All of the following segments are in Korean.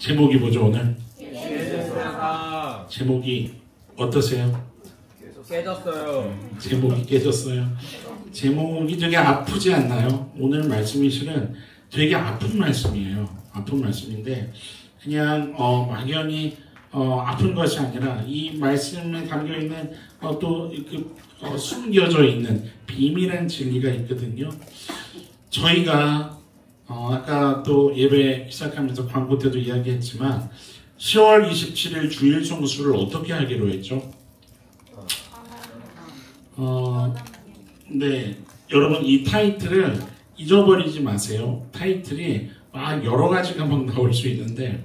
제목이 뭐죠 오늘? 깨졌어요. 제목이 어떠세요? 깨졌어요. 제목이 깨졌어요. 제목이 되게 아프지 않나요? 오늘 말씀이 실은 되게 아픈 말씀이에요. 아픈 말씀인데 그냥 막연히 아픈 것이 아니라 이 말씀에 담겨있는 또 숨겨져 있는 비밀한 진리가 있거든요. 저희가 아까 또 예배 시작하면서 광고 때도 이야기했지만 10월 27일 주일 성수를 어떻게 하기로 했죠? 네, 여러분 이 타이틀을 잊어버리지 마세요. 타이틀이 막 여러 가지가 막 나올 수 있는데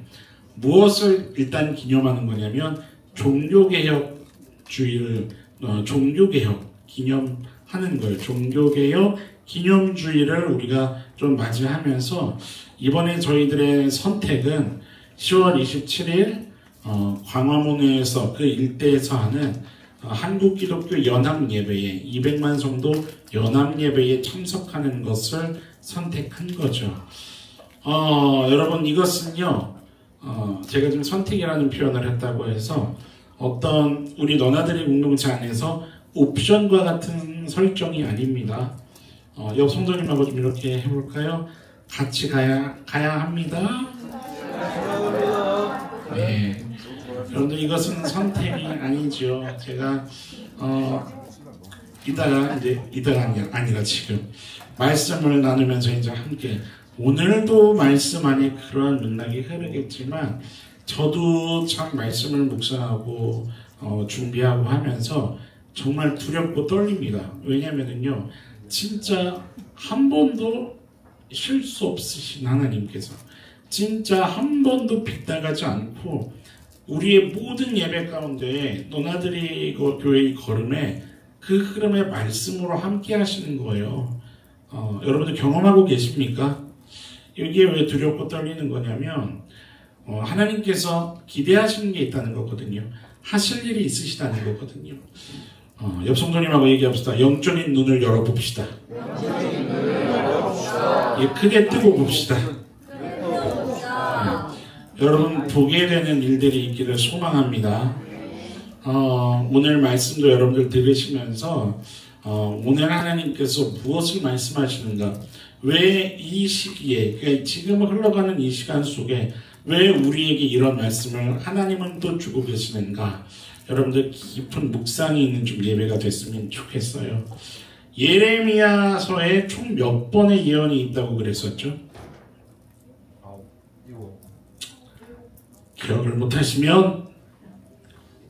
무엇을 일단 기념하는 거냐면 종교개혁 주의를 종교개혁 기념하는 거예요. 종교개혁 기념주의를 우리가 좀 맞이하면서 이번에 저희들의 선택은 10월 27일 광화문에서 그 일대에서 하는 한국기독교 연합예배에 200만 성도 연합예배에 참석하는 것을 선택한 거죠. 여러분 이것은요 제가 지금 선택이라는 표현을 했다고 해서 어떤 우리 너나들의 공동체 안에서 옵션과 같은 설정이 아닙니다. 옆 성도님하고 좀 이렇게 해볼까요? 같이 가야 합니다. 네. 여러분들 이것은 선택이 아니죠. 제가 이따가 아니라 지금 말씀을 나누면서 이제 함께 오늘도 말씀 안에 그러한 맥락이 흐르겠지만 저도 참 말씀을 묵상하고 준비하고 하면서 정말 두렵고 떨립니다. 왜냐면은요 진짜 한 번도 실수 없으신 하나님께서 진짜 한 번도 빗나가지 않고 우리의 모든 예배 가운데 너나들이 교회의 걸음에 그 흐름의 말씀으로 함께 하시는 거예요. 여러분들 경험하고 계십니까? 이게 왜 두렵고 떨리는 거냐면 하나님께서 기대하시는 게 있다는 거거든요. 하실 일이 있으시다는 거거든요. 옆 성도님하고 얘기합시다. 영적인 눈을 열어봅시다. 예, 크게 뜨고 봅시다. 여러분 보게 되는 일들이 있기를 소망합니다. 오늘 말씀도 여러분들 들으시면서 오늘 하나님께서 무엇을 말씀하시는가, 왜 이 시기에 그러니까 지금 흘러가는 이 시간 속에 왜 우리에게 이런 말씀을 하나님은 또 주고 계시는가, 여러분들 깊은 묵상이 있는 좀 예배가 됐으면 좋겠어요. 예레미야서에 총 몇 번의 예언이 있다고 그랬었죠? 기억을 못하시면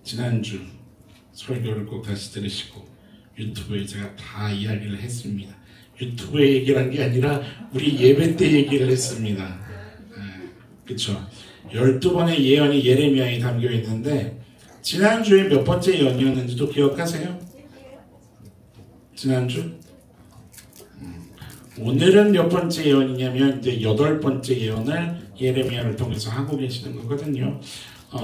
지난주 설교를 꼭 다시 들으시고 유튜브에 제가 다 이야기를 했습니다. 유튜브에 얘기를 한 게 아니라 우리 예배 때 얘기를 했습니다. 그쵸? 12번의 예언이 예레미야에 담겨 있는데 지난주에 몇 번째 예언이었는지도 기억하세요? 지난주? 오늘은 몇 번째 예언이냐면 이제 8번째 예언을 예레미야를 통해서 하고 계시는 거거든요.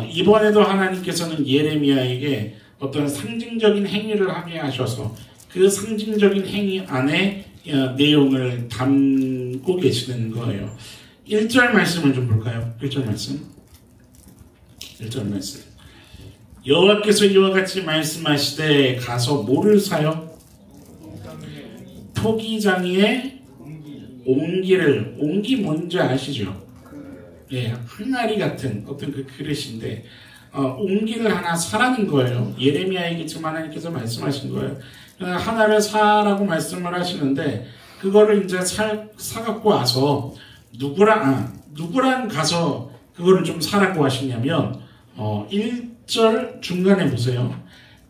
이번에도 하나님께서는 예레미야에게 어떤 상징적인 행위를 하게 하셔서 그 상징적인 행위 안에 내용을 담고 계시는 거예요. 1절 말씀을 좀 볼까요? 1절 말씀. 1절 말씀. 여호와께서 이와 같이 말씀하시되 가서 뭐를 사요? 토기장이의 옹기를, 옹기 뭔지 아시죠? 예, 항아리 같은 어떤 그 그릇인데 옹기를 하나 사라는 거예요. 예레미야에게 지금 하나님께서 말씀하신 거예요. 하나를 사라고 말씀을 하시는데 그거를 이제 사갖고 와서 누구랑 가서 그거를 좀 사라고 하시냐면 1절 중간에 보세요.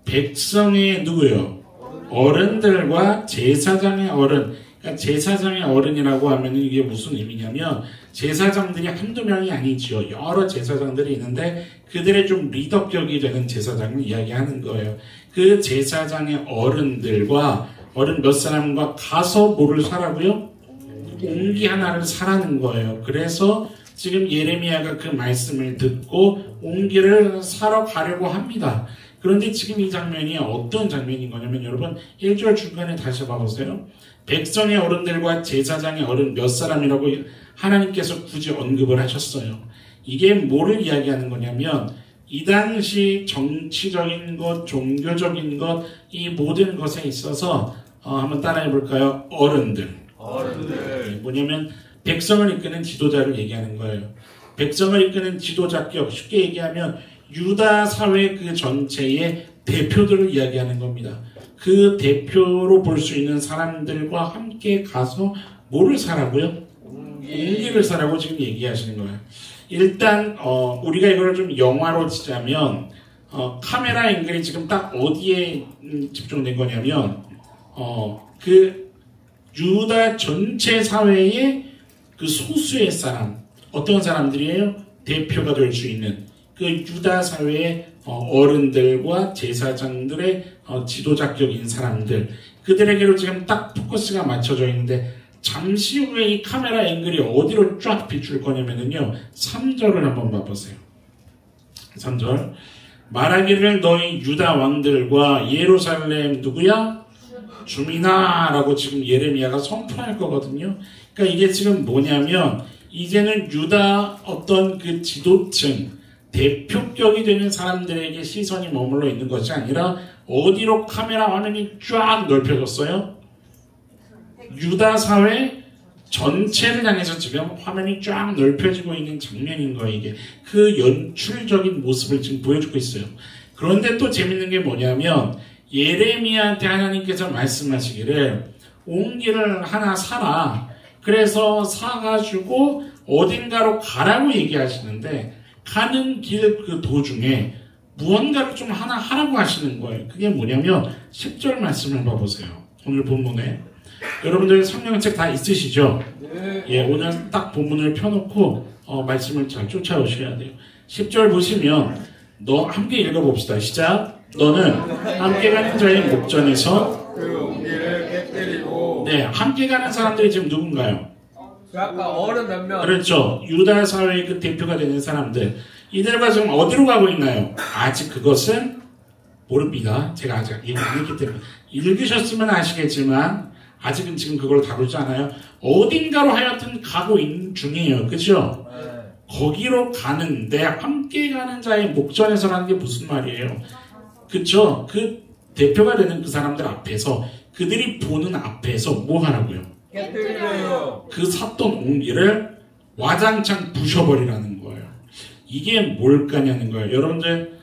백성의 누구요? 어른들과 제사장의 어른. 그러니까 제사장의 어른이라고 하면 이게 무슨 의미냐면 제사장들이 한두 명이 아니지요. 여러 제사장들이 있는데 그들의 좀 리더격이 되는 제사장을 이야기하는 거예요. 그 제사장의 어른들과 어른 몇 사람과 가서 뭐를 사라고요? 옹기 하나를 사라는 거예요. 그래서 지금 예레미야가 그 말씀을 듣고 옹기를 사러 가려고 합니다. 그런데 지금 이 장면이 어떤 장면인 거냐면 여러분 1절 중간에 다시 봐보세요. 백성의 어른들과 제사장의 어른 몇 사람이라고 하나님께서 굳이 언급을 하셨어요. 이게 뭐를 이야기하는 거냐면 이 당시 정치적인 것, 종교적인 것, 이 모든 것에 있어서 한번 따라해 볼까요? 어른들. 뭐냐면 백성을 이끄는 지도자를 얘기하는 거예요. 백성을 이끄는 지도자격, 쉽게 얘기하면 유다 사회 그 전체의 대표들을 이야기하는 겁니다. 그 대표로 볼 수 있는 사람들과 함께 가서 뭐를 사라고요? 옹기를 사라고 지금 얘기하시는 거예요. 일단 우리가 이걸 좀 영화로 치자면 카메라 앵글이 지금 딱 어디에 집중된 거냐면 그 유다 전체 사회의 그 소수의 사람, 어떤 사람들이에요? 대표가 될 수 있는 그 유다 사회의 어른들과 제사장들의 지도자격인 사람들, 그들에게로 지금 딱 포커스가 맞춰져 있는데 잠시 후에 이 카메라 앵글이 어디로 쫙 비출 거냐면요 3절을 한번 봐보세요. 3절 말하기를 너희 유다 왕들과 예루살렘 누구야? 주민아 라고 지금 예레미야가 선포할 거거든요. 그러니까 이게 지금 뭐냐면 이제는 유다 어떤 그 지도층 대표격이 되는 사람들에게 시선이 머물러 있는 것이 아니라 어디로 카메라 화면이 쫙 넓혀졌어요? 유다 사회 전체를 향해서 지금 화면이 쫙 넓혀지고 있는 장면인 거예요. 이게 그 연출적인 모습을 지금 보여주고 있어요. 그런데 또 재밌는 게 뭐냐면 예레미야한테 하나님께서 말씀하시기를 옹기를 하나 사라. 그래서 사가지고 어딘가로 가라고 얘기하시는데 가는 길 그 도중에 무언가를 좀 하나 하라고 하시는 거예요. 그게 뭐냐면 10절 말씀을 봐보세요. 오늘 본문에 여러분들 성경책 다 있으시죠? 네. 예, 오늘 딱 본문을 펴놓고 말씀을 잘 쫓아오셔야 돼요. 10절 보시면 너 함께 읽어봅시다. 시작. 너는 함께 가는 자의 목전에서 그 옹기를 깨뜨리고. 네, 함께 가는 사람들이 지금 누군가요? 아까 어른 몇 명. 그렇죠. 유다 사회의 그 대표가 되는 사람들. 이들과 지금 어디로 가고 있나요? 아직 그것은 모릅니다. 제가 아직 얘기 안 했기 때문에. 읽으셨으면 아시겠지만 아직은 지금 그걸 다루지 않아요. 어딘가로 하여튼 가고 있는 중이에요. 그죠? 네. 거기로 가는데 함께 가는 자의 목전에서라는 게 무슨 말이에요? 그쵸? 그 대표가 되는 그 사람들 앞에서 그들이 보는 앞에서 뭐 하라고요? 깨뜨려요. 그 샀던 옹기를 와장창 부셔버리라는 거예요. 이게 뭘까냐는 거예요. 여러분들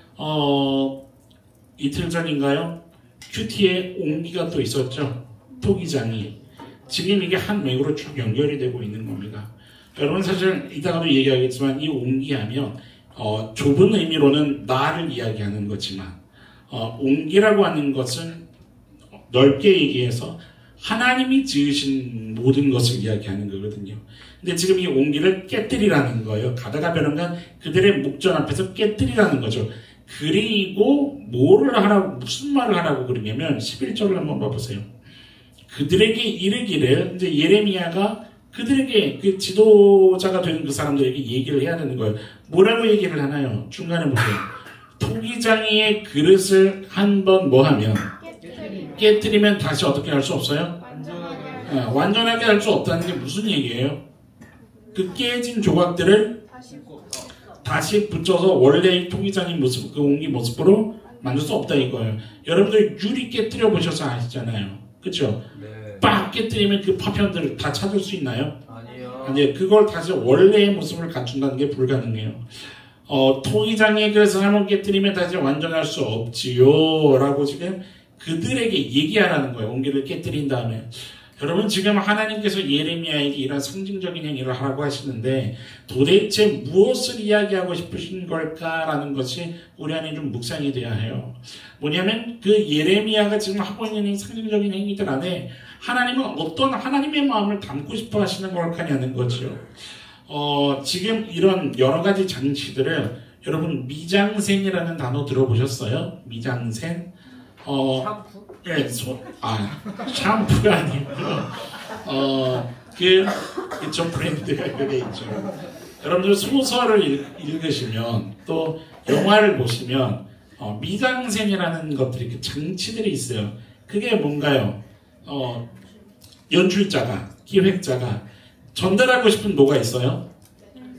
이틀 전인가요? 큐티에 옹기가 또 있었죠. 토기장이. 지금 이게 한 맥으로 쭉 연결이 되고 있는 겁니다. 여러분 사실 이따가도 얘기하겠지만 이 옹기하면 좁은 의미로는 나를 이야기하는 거지만 옹기라고 하는 것은 넓게 얘기해서 하나님이 지으신 모든 것을 이야기하는 거거든요. 근데 지금 이 옹기를 깨뜨리라는 거예요. 가다가 변함간 그들의 목전 앞에서 깨뜨리라는 거죠. 그리고 뭐를 하라고, 무슨 말을 하라고 그러냐면 11절을 한번 봐보세요. 그들에게 이르기를, 이제 예레미야가 그들에게 그 지도자가 되는 그 사람들에게 얘기를 해야 되는 거예요. 뭐라고 얘기를 하나요? 중간에 보세요. 토기장이의 그릇을 한번 뭐 하면 깨뜨리면 다시 어떻게 할 수 없어요? 완전하게 할 수 없다는 게 무슨 얘기예요? 그 깨진 조각들을 다시 붙여서 원래의 토기장의 모습, 그 옹기 모습으로 만들 수 없다 이거예요. 여러분들 유리 깨뜨려 보셔서 아시잖아요. 그쵸? 네. 빡 깨뜨리면 그 파편들을 다 찾을 수 있나요? 아니요. 아니, 그걸 다시 원래의 모습을 갖춘다는 게 불가능해요. 토기장의 그릇을 한번 깨뜨리면 다시 완전할 수 없지요. 라고 지금 그들에게 얘기하라는 거예요. 옹기를 깨뜨린 다음에. 여러분 지금 하나님께서 예레미야에게 이런 상징적인 행위를 하라고 하시는데 도대체 무엇을 이야기하고 싶으신 걸까라는 것이 우리 안에 좀 묵상이 돼야 해요. 뭐냐면 그 예레미야가 지금 하고 있는 이 상징적인 행위들 안에 하나님은 어떤 하나님의 마음을 담고 싶어 하시는 걸까냐는 거죠. 지금 이런 여러 가지 장치들을 여러분 미장센이라는 단어 들어보셨어요? 미장센? 샴푸? 예, 샴푸가 아니고요. 저 브랜드가 그게 있죠. 여러분들 소설을 읽으시면 또 영화를 보시면 미장센이라는 것들이 그 장치들이 있어요. 그게 뭔가요? 연출자가, 기획자가 전달하고 싶은 뭐가 있어요?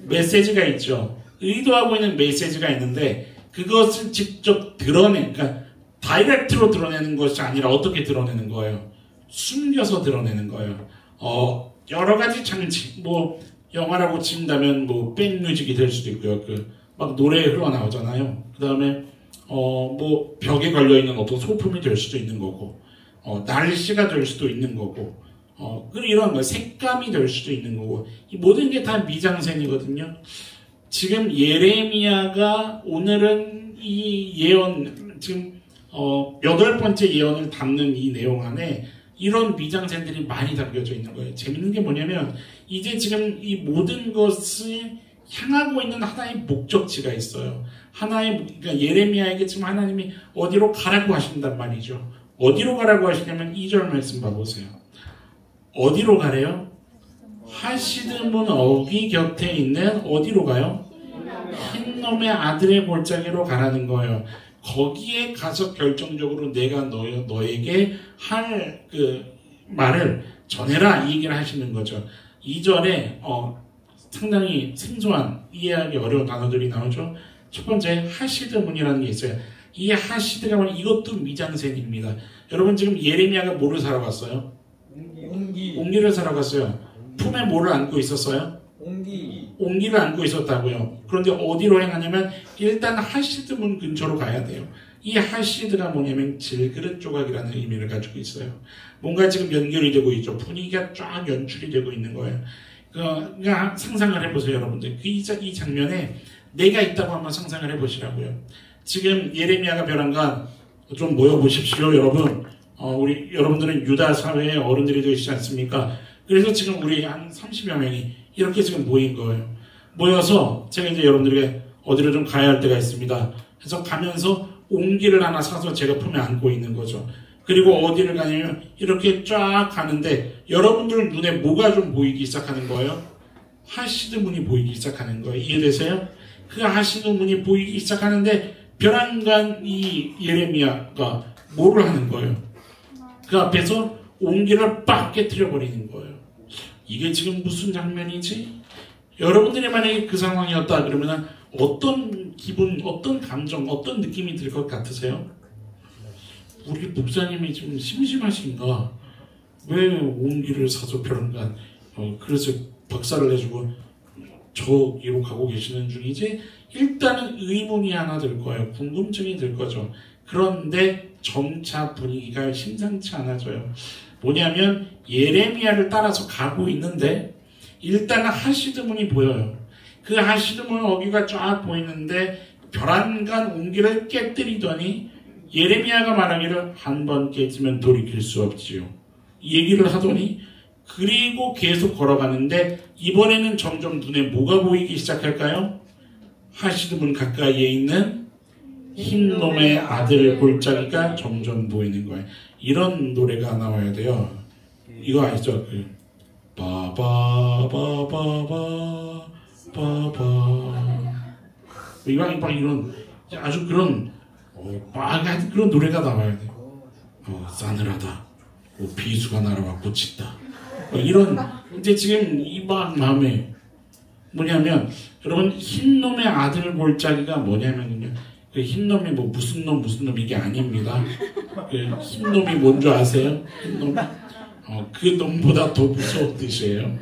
메시지가 있죠. 의도하고 있는 메시지가 있는데 그것을 직접 그러니까 다이렉트로 드러내는 것이 아니라 어떻게 드러내는 거예요? 숨겨서 드러내는 거예요. 여러 가지 장치, 뭐 영화라고 친다면 뭐 백뮤직이 될 수도 있고요. 막 노래 흘러나오잖아요. 그 다음에 뭐 벽에 걸려 있는 어떤 소품이 될 수도 있는 거고, 날씨가 될 수도 있는 거고, 이런 거 색감이 될 수도 있는 거고, 이 모든 게 다 미장센이거든요. 지금 예레미야가 오늘은 이 예언, 지금 8번째 예언을 담는 이 내용 안에 이런 미장센들이 많이 담겨져 있는 거예요. 재밌는 게 뭐냐면 이제 지금 이 모든 것을 향하고 있는 하나의 목적지가 있어요. 그러니까 예레미야에게 지금 하나님이 어디로 가라고 하신단 말이죠. 어디로 가라고 하시냐면 2절 말씀 봐보세요. 어디로 가래요? 하시드문 어귀 곁에 있는 어디로 가요? 흰놈의 아들의 골짜기로 가라는 거예요. 거기에 가서 결정적으로 내가 너에게 할 말을 전해라 이 얘기를 하시는 거죠. 2절에 상당히 생소한 이해하기 어려운 단어들이 나오죠. 첫 번째 하시드문이라는 게 있어요. 이 하시드가 뭐냐 이것도 미장센입니다. 여러분 지금 예레미야가 뭐를 사러 갔어요? 옹기를 사러 갔어요. 품에 뭐를 안고 있었어요? 옹기를 안고 있었다고요. 그런데 어디로 행하냐면 일단 하시드문 근처로 가야 돼요. 이 하시드가 뭐냐면 질그릇 조각이라는 의미를 가지고 있어요. 뭔가 지금 연결이 되고 있죠. 분위기가 쫙 연출이 되고 있는 거예요. 그러니까 상상을 해보세요, 여러분들. 이 장면에 내가 있다고 한번 상상을 해보시라고요. 지금 예레미야가 벼랑간 좀 모여보십시오, 여러분. 여러분들은 유다 사회의 어른들이 되시지 않습니까? 그래서 지금 우리 한 30여 명이 이렇게 지금 모인 거예요. 모여서 제가 이제 여러분들에게 어디로 좀 가야 할 때가 있습니다. 그래서 가면서 옹기를 하나 사서 제가 품에 안고 있는 거죠. 그리고 어디를 가냐면 이렇게 쫙 가는데 여러분들 눈에 뭐가 좀 보이기 시작하는 거예요? 하시드문이 보이기 시작하는 거예요. 이해되세요? 그 하시드문이 보이기 시작하는데 벼랑간 이 예레미야가 뭐를 하는 거예요? 그 앞에서 옹기를 빡 깨트려 버리는 거예요. 이게 지금 무슨 장면이지? 여러분들이 만약에 그 상황이었다 그러면 어떤 기분, 어떤 감정, 어떤 느낌이 들 것 같으세요? 우리 목사님이 좀 심심하신가? 왜 옹기를 사서 벼랑간 그래서 박살을 내주고 저기로 가고 계시는 중이지? 일단은 의문이 하나 들 거예요. 궁금증이 들 거죠. 그런데 점차 분위기가 심상치 않아져요. 뭐냐면 예레미야를 따라서 가고 있는데 일단은 하시드문이 보여요. 그 하시드문 어귀가 쫙 보이는데 벼랑간 옹기를 깨뜨리더니 예레미야가 말하기를 한 번 깨지면 돌이킬 수 없지요. 이 얘기를 하더니 그리고 계속 걸어가는데 이번에는 점점 눈에 뭐가 보이기 시작할까요? 하시드문 가까이에 있는 흰놈의 아들 골짜기가 점점 보이는 거예요. 이런 노래가 나와야 돼요. 이거 아시죠? 이런 아주 그런 그런 노래가 나와야 돼요. 싸늘하다. 비수가 날아와 꽂힌다. 이런 이제 지금 이 마음에 뭐냐면 여러분 흰놈의 아들 골짜기가 뭐냐면요. 그 흰놈이 뭐 무슨 놈 이게 아닙니다. 그 흰놈이 뭔 줄 아세요? 흰놈? 그 놈보다 더 무서운 뜻이에요.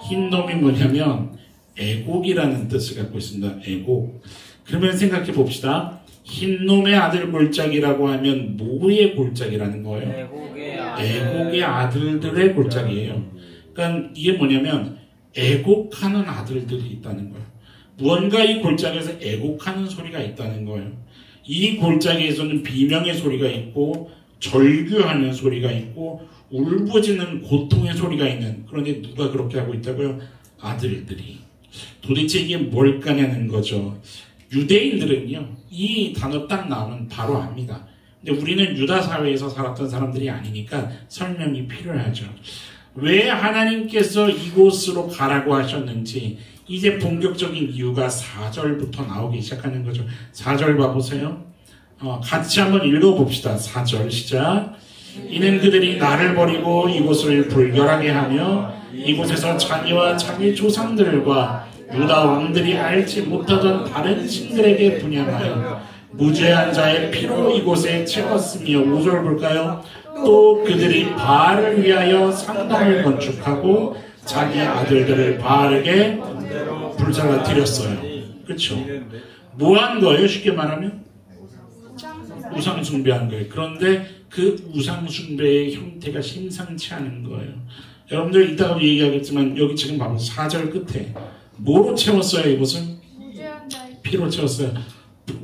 흰놈이 뭐냐면 애곡이라는 뜻을 갖고 있습니다. 애곡. 그러면 생각해 봅시다. 흰놈의 아들 골짜기라고 하면 뭐의 골짜기라는 거예요? 애곡의 아들들의 골짜기예요. 그러니까 이게 뭐냐면 애곡하는 아들들이 있다는 거예요. 무언가 이 골짜기에서 애곡하는 소리가 있다는 거예요. 이 골짜기에서는 비명의 소리가 있고 절규하는 소리가 있고 울부짖는 고통의 소리가 있는, 그런데 누가 그렇게 하고 있다고요? 아들들이. 도대체 이게 뭘까냐는 거죠. 유대인들은요 이 단어 딱 나오면 바로 압니다. 근데 우리는 유다 사회에서 살았던 사람들이 아니니까 설명이 필요하죠. 왜 하나님께서 이곳으로 가라고 하셨는지 이제 본격적인 이유가 4절부터 나오기 시작하는 거죠. 4절 봐보세요. 같이 한번 읽어봅시다. 4절 시작. 이는 그들이 나를 버리고 이곳을 불결하게 하며 이곳에서 자기와 자기 조상들과 유다 왕들이 알지 못하던 다른 신들에게 분양하여 무죄한 자의 피로 이곳에 채웠으며 5절 볼까요? 또 그들이 바알을 위하여 상당을 건축하고 자기 아들들을 바알에게 불살라 드렸어요. 그렇죠? 뭐 한 거예요? 쉽게 말하면 우상 숭배한 거예요. 그런데 그 우상 숭배의 형태가 심상치 않은 거예요. 여러분들 이따가도 얘기하겠지만 여기 지금 봐보세요. 4절 끝에 뭐로 채웠어요? 이곳을? 피로 채웠어요.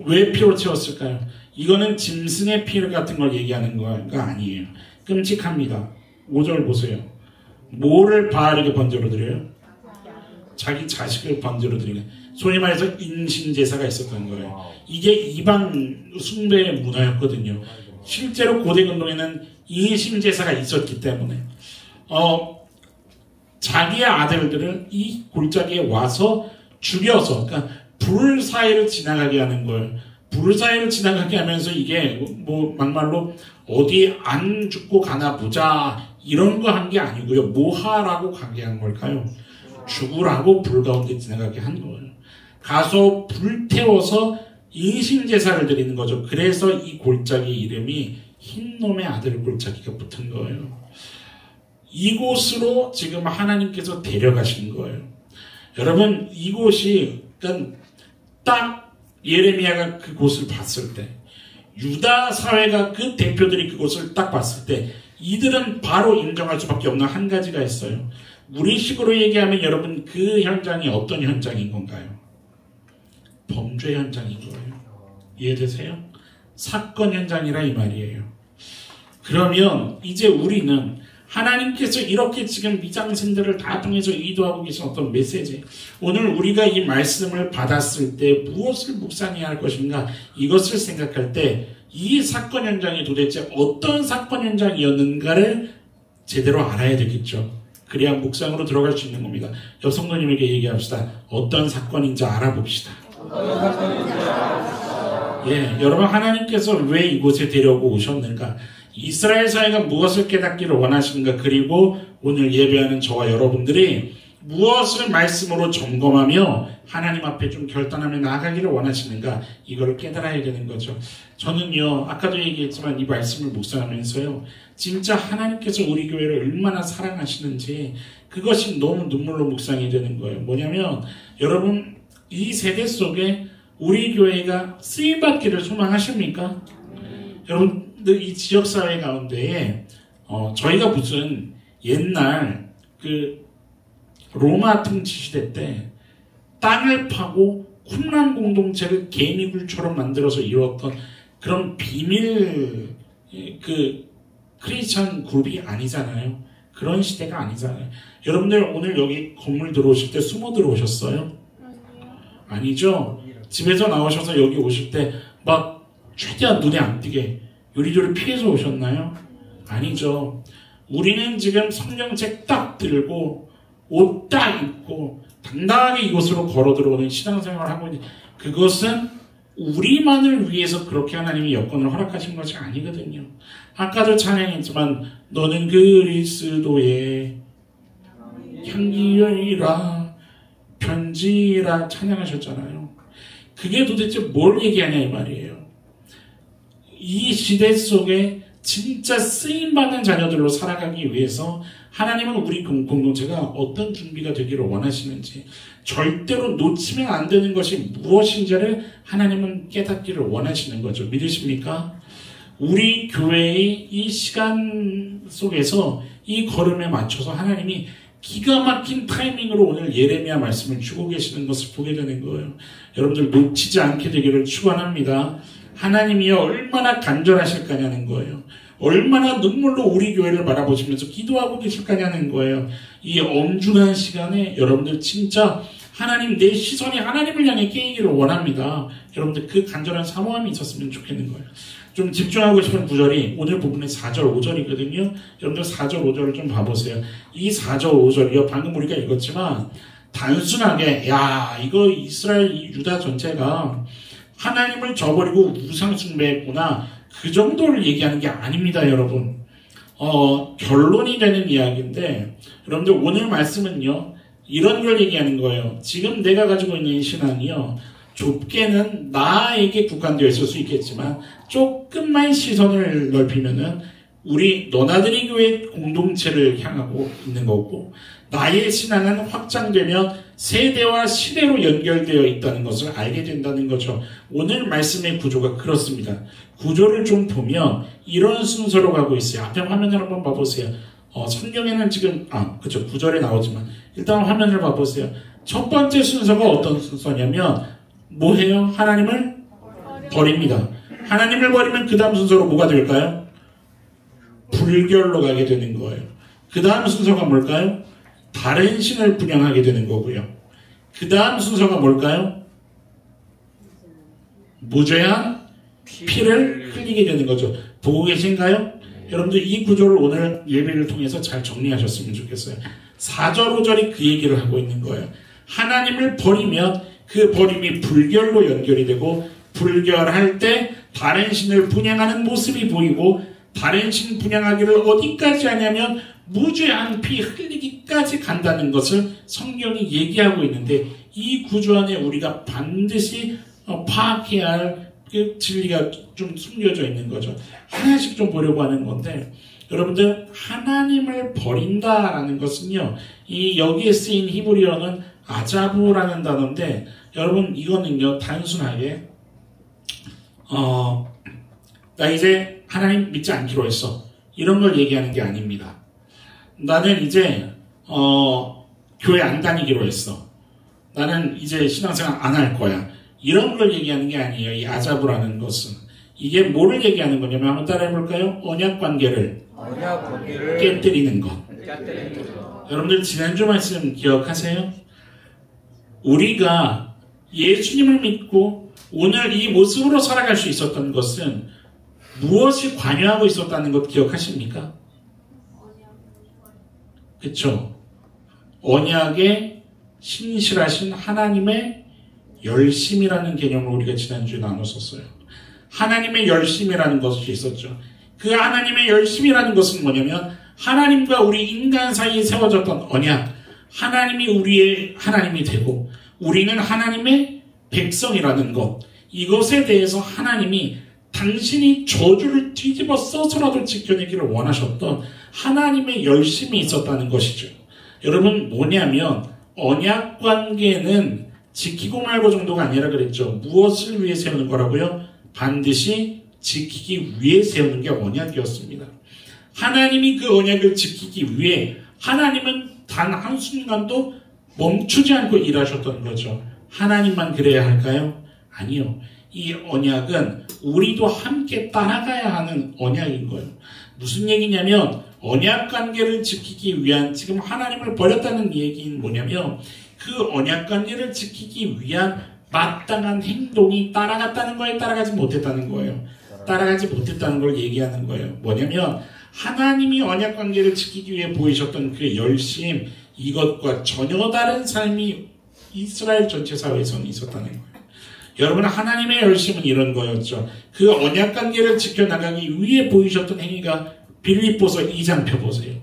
왜 피로 채웠을까요? 이거는 짐승의 피 같은 걸 얘기하는 거가 아니에요. 끔찍합니다. 5절 보세요. 뭐를 바알에게 번제로 드려요? 자기 자식을 번제로 드리는, 소위 말해서 인신제사가 있었던 거예요. 이게 이방 숭배의 문화였거든요. 실제로 고대 근동에는 인신제사가 있었기 때문에 자기의 아들들을 이 골짜기에 와서 죽여서, 그러니까 불 사이를 지나가게 하는 거예요. 불 사이를 지나가게 하면서 이게 뭐 막말로 어디 안 죽고 가나 보자 이런 거 한 게 아니고요. 뭐 하라고 가게 한 걸까요? 죽으라고 불 가운데 지나가게 한 거예요. 가서 불태워서 인신제사를 드리는 거죠. 그래서 이 골짜기 이름이 흰놈의 아들 골짜기가 붙은 거예요. 이곳으로 지금 하나님께서 데려가신 거예요. 여러분, 이곳이, 그러니까 딱 예레미야가 그곳을 봤을 때, 유다 사회가 그 대표들이 그곳을 딱 봤을 때 이들은 바로 인정할 수밖에 없는 한 가지가 있어요. 우리식으로 얘기하면 여러분 그 현장이 어떤 현장인 건가요? 범죄 현장인 거예요. 이해되세요? 사건 현장이라 이 말이에요. 그러면 이제 우리는 하나님께서 이렇게 지금 미장센들을 다 통해서 의도하고 계신 어떤 메시지, 오늘 우리가 이 말씀을 받았을 때 무엇을 묵상해야 할 것인가, 이것을 생각할 때 이 사건 현장이 도대체 어떤 사건 현장이었는가를 제대로 알아야 되겠죠. 그래야 묵상으로 들어갈 수 있는 겁니다. 옆 성도님에게 얘기합시다. 어떤 사건인지 알아봅시다. 예, 여러분, 하나님께서 왜 이곳에 데려오고 오셨는가, 이스라엘 사회가 무엇을 깨닫기를 원하시는가, 그리고 오늘 예배하는 저와 여러분들이 무엇을 말씀으로 점검하며 하나님 앞에 좀 결단하며 나아가기를 원하시는가, 이걸 깨달아야 되는 거죠. 저는요, 아까도 얘기했지만 이 말씀을 묵상하면서요, 진짜 하나님께서 우리 교회를 얼마나 사랑하시는지 그것이 너무 눈물로 묵상이 되는 거예요. 뭐냐면 여러분, 이 세대 속에 우리 교회가 쓰임받기를 소망하십니까? 여러분들 이 지역사회 가운데에 저희가 무슨 옛날 그 로마 통치 시대 때 땅을 파고 쿰란 공동체를 개미굴처럼 만들어서 이루었던 그런 비밀 그 크리스천 그룹이 아니잖아요. 그런 시대가 아니잖아요. 여러분들 오늘 여기 건물 들어오실 때 숨어 들어오셨어요? 아니죠? 집에서 나오셔서 여기 오실 때 막 최대한 눈에 안 띄게 요리조리 피해서 오셨나요? 아니죠. 우리는 지금 성경책 딱 들고 옷 딱 입고 당당하게 이곳으로 걸어 들어오는 신앙생활을 하고 있는, 그것은 우리만을 위해서 그렇게 하나님이 여건을 허락하신 것이 아니거든요. 아까도 찬양했지만 너는 그리스도의 향기라 편지라 찬양하셨잖아요. 그게 도대체 뭘 얘기하냐 이 말이에요. 이 시대 속에 진짜 쓰임받는 자녀들로 살아가기 위해서 하나님은 우리 공동체가 어떤 준비가 되기를 원하시는지, 절대로 놓치면 안 되는 것이 무엇인지를 하나님은 깨닫기를 원하시는 거죠. 믿으십니까? 우리 교회의 이 시간 속에서 이 걸음에 맞춰서 하나님이 기가 막힌 타이밍으로 오늘 예레미야 말씀을 주고 계시는 것을 보게 되는 거예요. 여러분들 놓치지 않게 되기를 축원합니다. 하나님이 얼마나 간절하실 거냐는 거예요. 얼마나 눈물로 우리 교회를 바라보시면서 기도하고 계실 거냐는 거예요. 이 엄중한 시간에 여러분들 진짜 하나님, 내 시선이 하나님을 향해 깨이기를 원합니다. 여러분들 그 간절한 사모함이 있었으면 좋겠는 거예요. 좀 집중하고 싶은 구절이 오늘 부분의 4절, 5절이거든요. 여러분들 4절, 5절을 좀 봐보세요. 이 4절, 5절이요. 방금 우리가 읽었지만 단순하게 이거 이스라엘, 유다 전체가 하나님을 저버리고 우상 숭배했구나, 그 정도를 얘기하는 게 아닙니다, 여러분. 결론이 되는 이야기인데, 여러분들 오늘 말씀은요, 이런 걸 얘기하는 거예요. 지금 내가 가지고 있는 이 신앙이요. 좁게는 나에게 국한되어 있을 수 있겠지만 조금만 시선을 넓히면은 우리 너나들이 교회 공동체를 향하고 있는 거고 나의 신앙은 확장되면 세대와 시대로 연결되어 있다는 것을 알게 된다는 거죠. 오늘 말씀의 구조가 그렇습니다. 구조를 좀 보면 이런 순서로 가고 있어요. 앞에 화면을 한번 봐보세요. 성경에는 지금 그쵸, 구절에 나오지만 일단 화면을 봐보세요. 첫 번째 순서가 어떤 순서냐면 뭐해요? 하나님을 버립니다. 하나님을 버리면 그 다음 순서로 뭐가 될까요? 불결로 가게 되는 거예요. 그 다음 순서가 뭘까요? 다른 신을 분양하게 되는 거고요. 그 다음 순서가 뭘까요? 무죄한 피를 흘리게 되는 거죠. 보고 계신가요? 여러분들 이 구조를 오늘 예배를 통해서 잘 정리하셨으면 좋겠어요. 4절 5절이 그 얘기를 하고 있는 거예요. 하나님을 버리면 그 버림이 불결로 연결이 되고 불결할 때 다른 신을 분양하는 모습이 보이고 다른 신 분양하기를 어디까지 하냐면 무죄한 피 흘리기까지 간다는 것을 성경이 얘기하고 있는데 이 구조 안에 우리가 반드시 파악해야 할 그 진리가 좀 숨겨져 있는 거죠. 하나씩 좀 보려고 하는 건데 여러분들 하나님을 버린다라는 것은요. 이 여기에 쓰인 히브리어는 아자부라는 단어인데 여러분 이거는요. 단순하게 나 이제 하나님 믿지 않기로 했어. 이런 걸 얘기하는 게 아닙니다. 나는 이제 교회 안 다니기로 했어. 나는 이제 신앙생활 안 할 거야. 이런 걸 얘기하는 게 아니에요. 이 아자부라는 것은. 이게 뭐를 얘기하는 거냐면 한번 따라해볼까요? 언약관계를 깨뜨리는 것. 여러분들 지난주 말씀 기억하세요? 우리가 예수님을 믿고 오늘 이 모습으로 살아갈 수 있었던 것은 무엇이 관여하고 있었다는 것 기억하십니까? 그쵸? 언약에 신실하신 하나님의 열심이라는 개념을 우리가 지난주에 나눴었어요. 하나님의 열심이라는 것이 있었죠. 그 하나님의 열심이라는 것은 뭐냐면 하나님과 우리 인간 사이에 세워졌던 언약, 하나님이 우리의 하나님이 되고 우리는 하나님의 백성이라는 것, 이것에 대해서 하나님이 당신이 저주를 뒤집어 써서라도 지켜내기를 원하셨던 하나님의 열심이 있었다는 것이죠. 여러분 뭐냐면 언약 관계는 지키고 말고 정도가 아니라 그랬죠. 무엇을 위해 세우는 거라고요? 반드시 지키기 위해 세우는 게 언약이었습니다. 하나님이 그 언약을 지키기 위해 하나님은 단 한순간도 멈추지 않고 일하셨던 거죠. 하나님만 그래야 할까요? 아니요. 이 언약은 우리도 함께 따라가야 하는 언약인 거예요. 무슨 얘기냐면 언약 관계를 지키기 위한 지금 하나님을 버렸다는 얘기는 뭐냐면 그 언약 관계를 지키기 위한 마땅한 행동이 따라갔다는 거예요? 따라가지 못했다는 거예요? 따라가지 못했다는 걸 얘기하는 거예요. 뭐냐면 하나님이 언약 관계를 지키기 위해 보이셨던 그 열심, 이것과 전혀 다른 삶이 이스라엘 전체 사회에서는 있었다는 거예요. 여러분 하나님의 열심은 이런 거였죠. 그 언약 관계를 지켜나가기 위해 보이셨던 행위가 빌립보서 2장 펴보세요.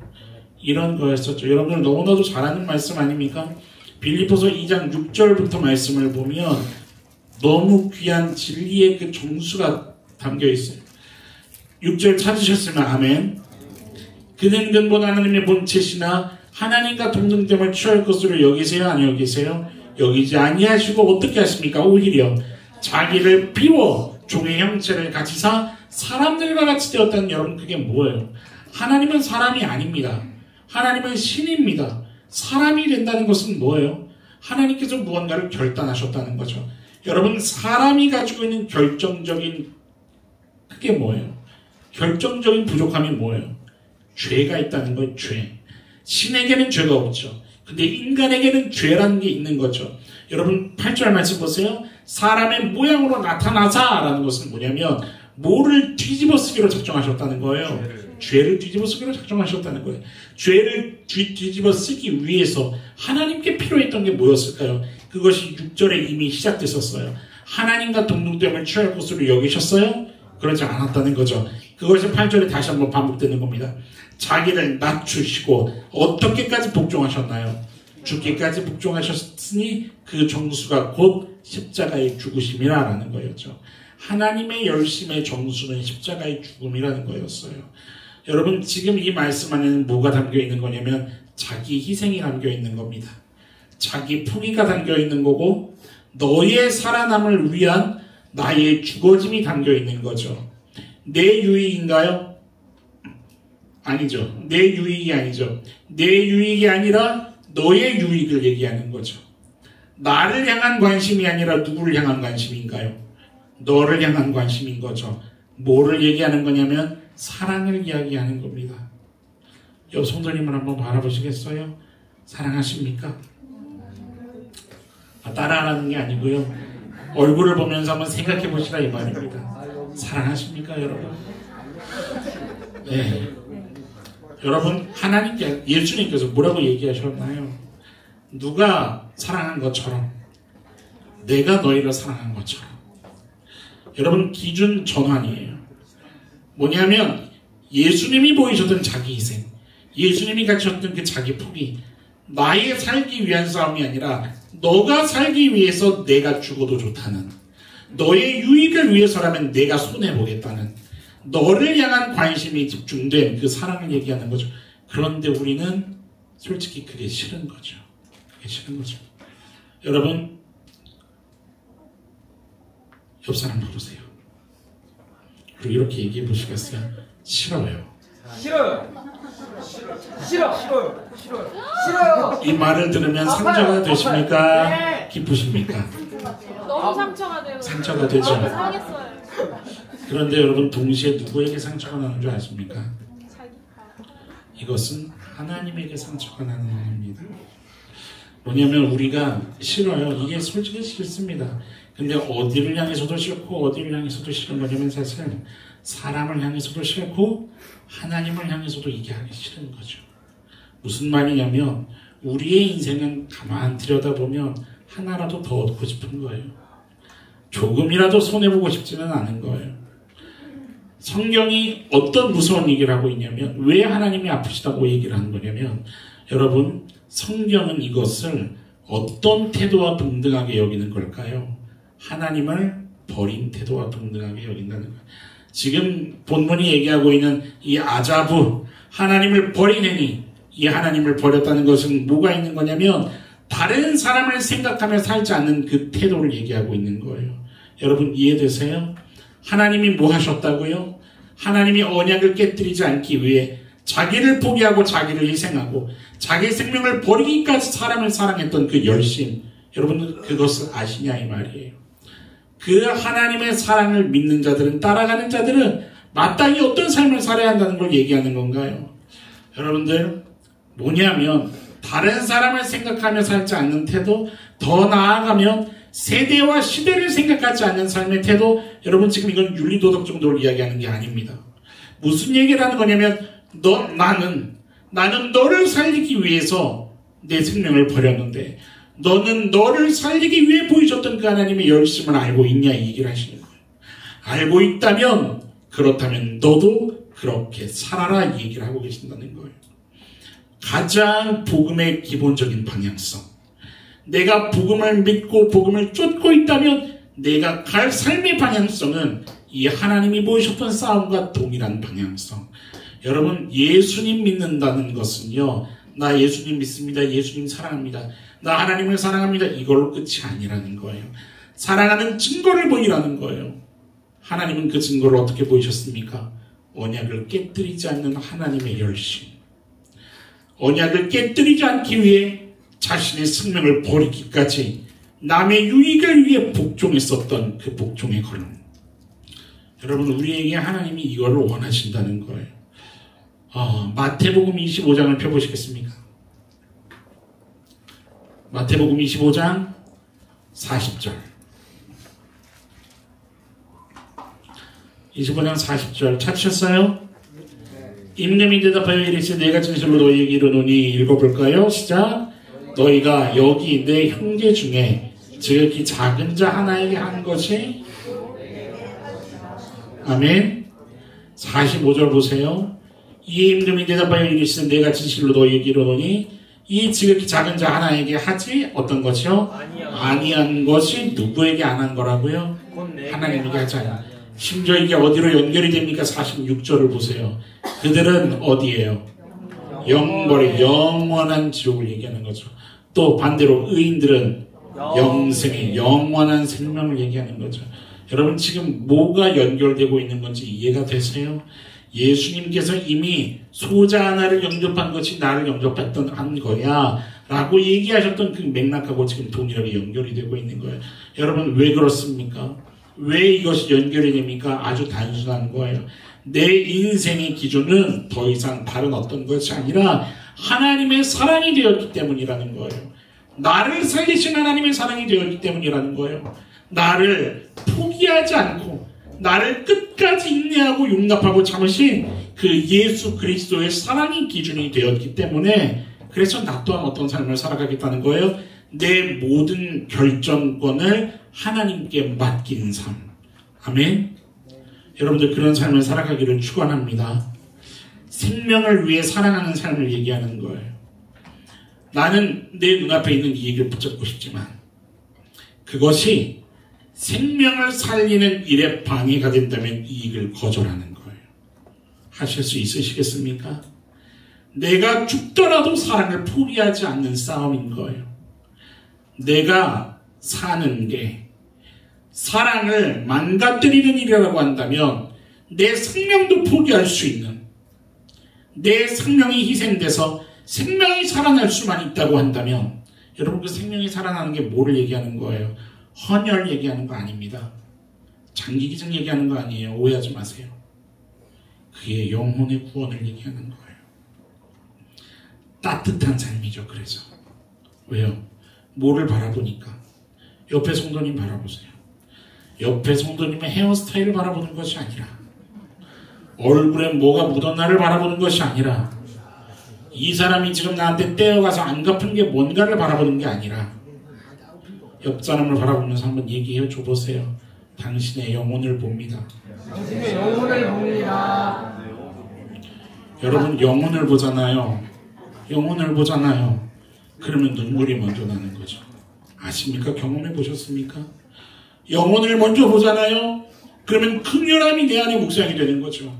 이런 거였었죠. 여러분들 너무나도 잘 아는 말씀 아닙니까? 빌립보서 2장 6절부터 말씀을 보면 너무 귀한 진리의 그 정수가 담겨 있어요. 6절 찾으셨으면 아멘. 그는 근본 하나님의 본체시나 하나님과 동등됨을 취할 것으로 여기세요? 안 여기세요? 여기지 아니하시고 어떻게 하십니까? 오히려 자기를 비워 종의 형체를 가지사 사람들과 같이 되었다는 여러분 그게 뭐예요? 하나님은 사람이 아닙니다. 하나님은 신입니다. 사람이 된다는 것은 뭐예요? 하나님께서 무언가를 결단하셨다는 거죠. 여러분 사람이 가지고 있는 결정적인 그게 뭐예요? 결정적인 부족함이 뭐예요? 죄가 있다는 거예요. 죄. 신에게는 죄가 없죠. 근데 인간에게는 죄라는 게 있는 거죠. 여러분 8절 말씀 보세요. 사람의 모양으로 나타나자라는 것은 뭐냐면 뭐를 뒤집어 쓰기로 작정하셨다는 거예요. 죄를 뒤집어 쓰기로 작정하셨다는 거예요. 죄를 뒤집어 쓰기 위해서 하나님께 필요했던 게 뭐였을까요? 그것이 6절에 이미 시작됐었어요. 하나님과 동등됨을 취할 것으로 여기셨어요? 그러지 않았다는 거죠. 그것이 8절에 다시 한번 반복되는 겁니다. 자기를 낮추시고 어떻게까지 복종하셨나요? 죽기까지 복종하셨으니 그 정수가 곧 십자가의 죽으심이라는 거였죠. 하나님의 열심의 정수는 십자가의 죽음이라는 거였어요. 여러분, 지금 이 말씀 안에는 뭐가 담겨 있는 거냐면 자기 희생이 담겨 있는 겁니다. 자기 포기가 담겨 있는 거고 너의 살아남을 위한 나의 죽어짐이 담겨 있는 거죠. 내 유익인가요? 아니죠. 내 유익이 아니죠. 내 유익이 아니라 너의 유익을 얘기하는 거죠. 나를 향한 관심이 아니라 누구를 향한 관심인가요? 너를 향한 관심인 거죠. 뭐를 얘기하는 거냐면 사랑을 이야기하는 겁니다. 옆 손들님을 한번 바라보시겠어요? 사랑하십니까? 따라하라는 게 아니고요. 얼굴을 보면서 한번 생각해 보시라 이 말입니다. 사랑하십니까, 여러분? 네. 여러분, 하나님께, 예수님께서 뭐라고 얘기하셨나요? 누가 사랑한 것처럼, 내가 너희를 사랑한 것처럼. 여러분, 기준 전환이에요. 뭐냐면, 예수님이 보이셨던 자기 희생, 예수님이 가르쳤던 그 자기 포기, 나의 살기 위한 싸움이 아니라 너가 살기 위해서 내가 죽어도 좋다는, 너의 유익을 위해서라면 내가 손해보겠다는, 너를 향한 관심이 집중된 그 사랑을 얘기하는 거죠. 그런데 우리는 솔직히 그게 싫은 거죠. 그게 싫은 거죠. 여러분, 옆 사람 보세요. 그리고 이렇게 얘기해 보시겠어요? 싫어요. 싫어요. 싫어요. 싫어요. 이 말을 들으면 상처가 되십니까? 네. 기쁘십니까? 너무 상처가 돼요. 상처가 되죠. 너무 상했어요. 그런데 여러분, 동시에 누구에게 상처가 나는 줄 아십니까? 자기. 이것은 하나님에게 상처가 나는 겁니다. 뭐냐면 우리가 싫어요. 이게 솔직히 싫습니다. 근데 어디를 향해서도 싫고 어디를 향해서도 싫은 거냐면 사실 사람을 향해서도 싫고 하나님을 향해서도 이게 하기 싫은 거죠. 무슨 말이냐면 우리의 인생은 가만 들여다보면 하나라도 더 얻고 싶은 거예요. 조금이라도 손해보고 싶지는 않은 거예요. 성경이 어떤 무서운 얘기를 하고 있냐면 왜 하나님이 아프시다고 얘기를 하는 거냐면 여러분, 성경은 이것을 어떤 태도와 동등하게 여기는 걸까요? 하나님을 버린 태도와 동등하게 여긴다는 거예요. 지금 본문이 얘기하고 있는 이 아자부, 하나님을 버린 행위, 이 하나님을 버렸다는 것은 뭐가 있는 거냐면 다른 사람을 생각하며 살지 않는 그 태도를 얘기하고 있는 거예요. 여러분, 이해되세요? 하나님이 뭐 하셨다고요? 하나님이 언약을 깨뜨리지 않기 위해 자기를 포기하고 자기를 희생하고 자기 생명을 버리기까지 사람을 사랑했던 그 열심, 여러분 그것을 아시냐 이 말이에요. 그 하나님의 사랑을 믿는 자들은, 따라가는 자들은 마땅히 어떤 삶을 살아야 한다는 걸 얘기하는 건가요? 여러분들, 뭐냐면 다른 사람을 생각하며 살지 않는 태도, 더 나아가면 세대와 시대를 생각하지 않는 삶의 태도. 여러분, 지금 이건 윤리도덕 정도를 이야기하는 게 아닙니다. 무슨 얘기를 하는 거냐면 나는 너를 살리기 위해서 내 생명을 버렸는데 너는 너를 살리기 위해 보이셨던 그 하나님의 열심을 알고 있냐, 이 얘기를 하시는 거예요. 알고 있다면, 그렇다면 너도 그렇게 살아라, 이 얘기를 하고 계신다는 거예요. 가장 복음의 기본적인 방향성, 내가 복음을 믿고 복음을 쫓고 있다면 내가 갈 삶의 방향성은 이 하나님이 보이셨던 싸움과 동일한 방향성. 여러분, 예수님 믿는다는 것은요, 나 예수님 믿습니다, 예수님 사랑합니다, 나 하나님을 사랑합니다, 이걸로 끝이 아니라는 거예요. 사랑하는 증거를 보이라는 거예요. 하나님은 그 증거를 어떻게 보이셨습니까? 언약을 깨뜨리지 않는 하나님의 열심, 언약을 깨뜨리지 않기 위해 자신의 생명을 버리기까지 남의 유익을 위해 복종했었던 그 복종의 걸음. 여러분, 우리에게 하나님이 이거를 원하신다는 거예요. 마태복음 25장을 펴보시겠습니까? 마태복음 25장 40절. 25장 40절 찾으셨어요? 임금이 대답하여 이르시되 내가 진실로 너희에게 이르노니, 읽어볼까요? 시작. 너희가 여기 내 형제 중에 즉 이 작은 자 하나에게 한 것이, 아멘. 45절 보세요. 이 임금이 대답하여 이르시되 내가 진실로 너희에게 이르노니 이 지극히 작은 자 하나에게 하지 어떤 것이요? 아니한 것이 누구에게 안 한 거라고요? 하나님에게 하지 않아. 심지어 이게 어디로 연결이 됩니까? 46절을 보세요. 그들은 어디예요? 영벌의 영원한 지옥을 얘기하는 거죠. 또 반대로 의인들은 영생의 영원한 생명을 얘기하는 거죠. 여러분 지금 뭐가 연결되고 있는 건지 이해가 되세요? 예수님께서 이미 소자 하나를 영접한 것이 나를 영접했던 한 거야 라고 얘기하셨던 그 맥락하고 지금 동일하게 연결이 되고 있는 거예요. 여러분 왜 그렇습니까? 왜 이것이 연결이 됩니까? 아주 단순한 거예요. 내 인생의 기준은 더 이상 다른 어떤 것이 아니라 하나님의 사랑이 되었기 때문이라는 거예요. 나를 살리신 하나님의 사랑이 되었기 때문이라는 거예요. 나를 포기하지 않고 나를 끝까지 인내하고 용납하고 참으신 그 예수 그리스도의 사랑이 기준이 되었기 때문에 그래서 나 또한 어떤 삶을 살아가겠다는 거예요. 내 모든 결정권을 하나님께 맡긴 삶. 아멘. 여러분들 그런 삶을 살아가기를 축원합니다. 생명을 위해 사랑하는 삶을 얘기하는 거예요. 나는 내 눈앞에 있는 이 얘기를 붙잡고 싶지만 그것이 생명을 살리는 일에 방해가 된다면 이익을 거절하는 거예요. 하실 수 있으시겠습니까? 내가 죽더라도 사랑을 포기하지 않는 싸움인 거예요. 내가 사는 게 사랑을 망가뜨리는 일이라고 한다면 내 생명도 포기할 수 있는, 내 생명이 희생돼서 생명이 살아날 수만 있다고 한다면 여러분 그 생명이 살아나는 게 뭐를 얘기하는 거예요? 헌혈 얘기하는 거 아닙니다. 장기기증 얘기하는 거 아니에요. 오해하지 마세요. 그의 영혼의 구원을 얘기하는 거예요. 따뜻한 삶이죠. 그래서 왜요? 뭐를 바라보니까 옆에 성도님 바라보세요. 옆에 성도님의 헤어스타일을 바라보는 것이 아니라 얼굴에 뭐가 묻었나를 바라보는 것이 아니라 이 사람이 지금 나한테 떼어가서 안 갚은 게 뭔가를 바라보는 게 아니라 옆 사람을 바라보면서 한번 얘기해 줘보세요. 당신의 영혼을 봅니다. 당신의 영혼을 봅니다. 여러분 영혼을 보잖아요. 영혼을 보잖아요. 그러면 눈물이 먼저 나는 거죠. 아십니까? 경험해 보셨습니까? 영혼을 먼저 보잖아요. 그러면 극렬함이 내 안에 묵상이 되는 거죠.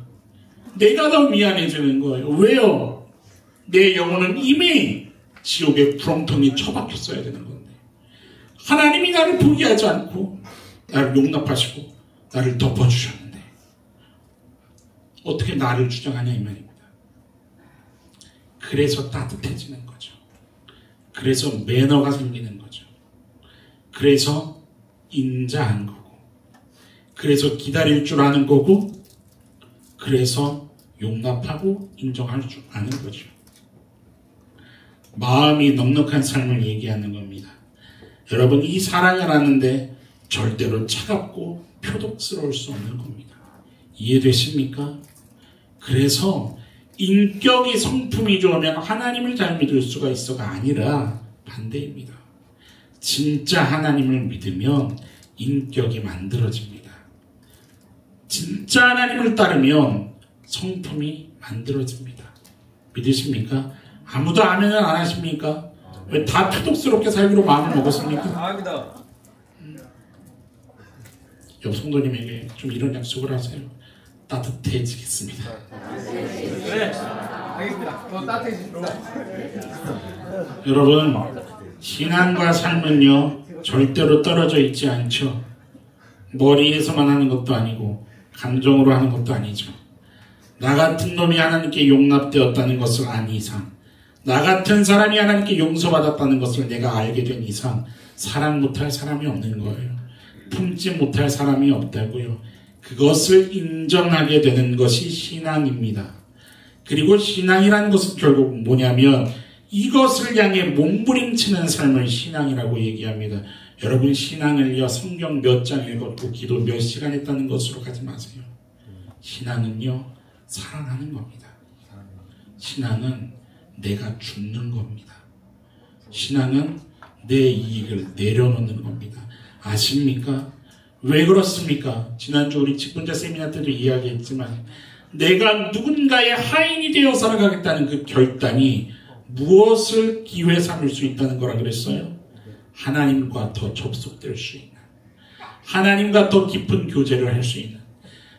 내가 더 미안해지는 거예요. 왜요? 내 영혼은 이미 지옥의 구렁텅이에 처박혔어야 되는 건데 하나님이 나를 포기하지 않고 나를 용납하시고 나를 덮어주셨는데 어떻게 나를 주장하냐 이 말입니다. 그래서 따뜻해지는 거죠. 그래서 매너가 생기는 거죠. 그래서 인자한 거고 그래서 기다릴 줄 아는 거고 그래서 용납하고 인정할 줄 아는 거죠. 마음이 넉넉한 삶을 얘기하는 겁니다. 여러분 이 사랑을 하는데 절대로 차갑고 표독스러울 수 없는 겁니다. 이해되십니까? 그래서 인격이 성품이 좋으면 하나님을 잘 믿을 수가 있어가 아니라 반대입니다. 진짜 하나님을 믿으면 인격이 만들어집니다. 진짜 하나님을 따르면 성품이 만들어집니다. 믿으십니까? 아무도 아멘을 안 하십니까? 왜 다 표독스럽게 살기로 마음을 먹었습니까? 아니다. 옆 성도님에게 좀 이런 약속을 하세요. 따뜻해지겠습니다. 네. 알겠습니다. 더 따뜻해집니다. 여러분 신앙과 삶은요 절대로 떨어져 있지 않죠. 머리에서만 하는 것도 아니고 감정으로 하는 것도 아니죠. 나 같은 놈이 하나님께 용납되었다는 것을 안 이상 나 같은 사람이 하나님께 용서받았다는 것을 내가 알게 된 이상 사랑 못할 사람이 없는 거예요. 품지 못할 사람이 없다고요. 그것을 인정하게 되는 것이 신앙입니다. 그리고 신앙이라는 것은 결국 뭐냐면 이것을 향해 몸부림치는 삶을 신앙이라고 얘기합니다. 여러분 신앙을요 성경 몇 장 읽었고 기도 몇 시간 했다는 것으로 가지 마세요. 신앙은요 사랑하는 겁니다. 신앙은 내가 죽는 겁니다. 신앙은 내 이익을 내려놓는 겁니다. 아십니까? 왜 그렇습니까? 지난주 우리 직분자 세미나 때도 이야기했지만 내가 누군가의 하인이 되어 살아가겠다는 그 결단이 무엇을 기회 삼을 수 있다는 거라 그랬어요? 하나님과 더 접속될 수 있는, 하나님과 더 깊은 교제를 할 수 있는,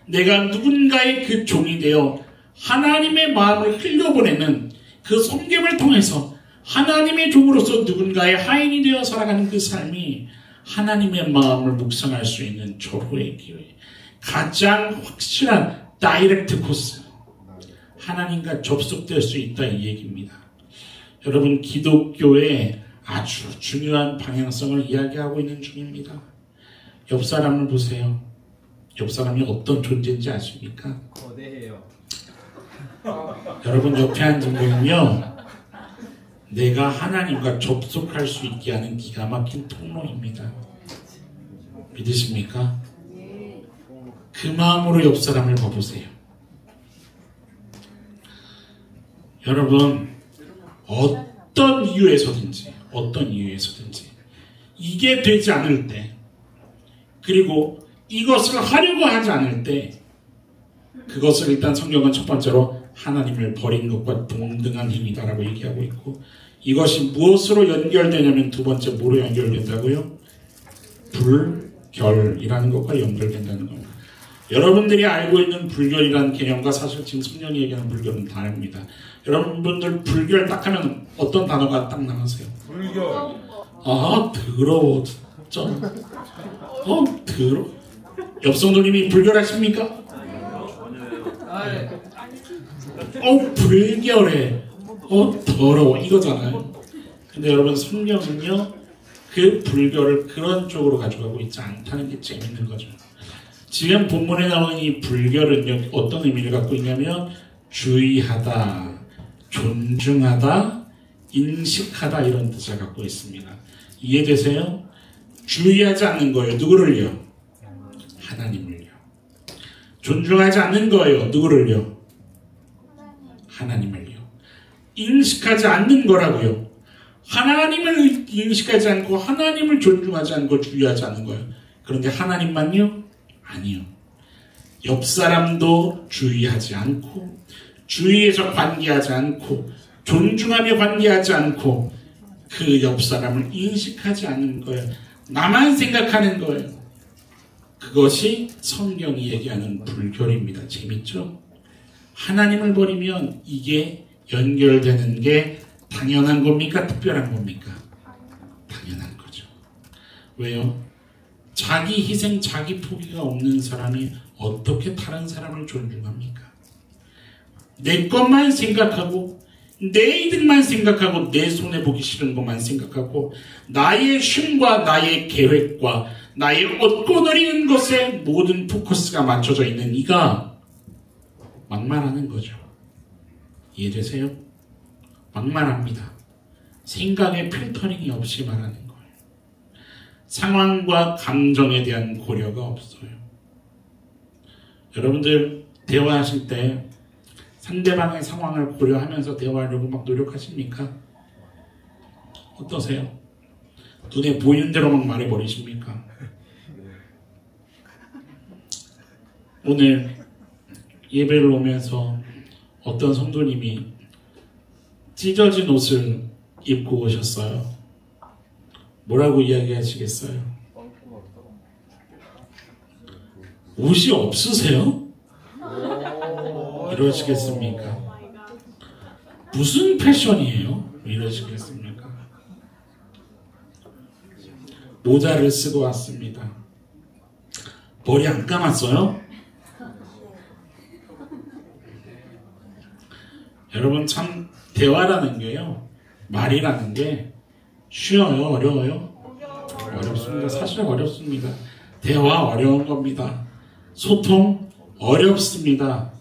내가 누군가의 그 종이 되어 하나님의 마음을 흘려보내는 그 섬김을 통해서 하나님의 종으로서 누군가의 하인이 되어 살아가는 그 삶이 하나님의 마음을 묵상할 수 있는 절호의 기회, 가장 확실한 다이렉트 코스, 하나님과 접속될 수 있다 이 얘기입니다. 여러분, 기독교의 아주 중요한 방향성을 이야기하고 있는 중입니다. 옆 사람을 보세요. 옆 사람이 어떤 존재인지 아십니까? 거대해요. 여러분, 옆에 앉은 분은요, 내가 하나님과 접속할 수 있게 하는 기가 막힌 통로입니다. 믿으십니까? 그 마음으로 옆 사람을 봐보세요. 여러분, 어떤 이유에서든지 이게 되지 않을 때, 그리고 이것을 하려고 하지 않을 때, 그것을 일단 성경은 첫 번째로 하나님을 버린 것과 동등한 힘이다라고 얘기하고 있고, 이것이 무엇으로 연결되냐면 두 번째 뭐로 연결된다고요? 불결이라는 것과 연결된다는 겁니다. 여러분들이 알고 있는 불결이라는 개념과 사실 지금 성령이 얘기하는 불결은 다릅니다. 여러분들 불결 딱 하면 어떤 단어가 딱 나오세요? 불결. 아, 더러워 진짜. 더러워. 옆성도님이 불결하십니까? 불결해. 더러워. 이거잖아요. 근데 여러분, 성경은요, 그 불결을 그런 쪽으로 가져가고 있지 않다는 게 재밌는 거죠. 지금 본문에 나오는 이 불결은요, 어떤 의미를 갖고 있냐면, 주의하다, 존중하다, 인식하다, 이런 뜻을 갖고 있습니다. 이해되세요? 주의하지 않는 거예요. 누구를요? 하나님을요. 존중하지 않는 거예요. 누구를요? 하나님을요. 인식하지 않는 거라고요. 하나님을 인식하지 않고 하나님을 존중하지 않고 주의하지 않는 거예요. 그런데 하나님만요? 아니요. 옆 사람도 주의하지 않고, 주의해서 관계하지 않고, 존중하며 관계하지 않고, 그 옆 사람을 인식하지 않는 거예요. 나만 생각하는 거예요. 그것이 성경이 얘기하는 불결입니다. 재밌죠? 하나님을 버리면 이게 연결되는 게 당연한 겁니까? 특별한 겁니까? 당연한 거죠. 왜요? 자기 희생, 자기 포기가 없는 사람이 어떻게 다른 사람을 존중합니까? 내 것만 생각하고, 내 이득만 생각하고, 내 손해보기 싫은 것만 생각하고, 나의 쉼과 나의 계획과 나의 얻고 누리는 것에 모든 포커스가 맞춰져 있는 이가 막말하는 거죠. 이해되세요? 막말합니다. 생각에 필터링이 없이 말하는 거예요. 상황과 감정에 대한 고려가 없어요. 여러분들 대화하실 때 상대방의 상황을 고려하면서 대화하려고 막 노력하십니까? 어떠세요? 눈에 보이는 대로 막 말해버리십니까? 오늘 예배를 오면서 어떤 성도님이 찢어진 옷을 입고 오셨어요. 뭐라고 이야기하시겠어요? 옷이 없으세요? 이러시겠습니까? 무슨 패션이에요? 이러시겠습니까? 모자를 쓰고 왔습니다. 머리 안 감았어요? 여러분, 참 대화라는 게요, 말이라는 게 쉬워요? 어려워요? 어렵습니다. 사실 어렵습니다. 대화 어려운 겁니다. 소통 어렵습니다.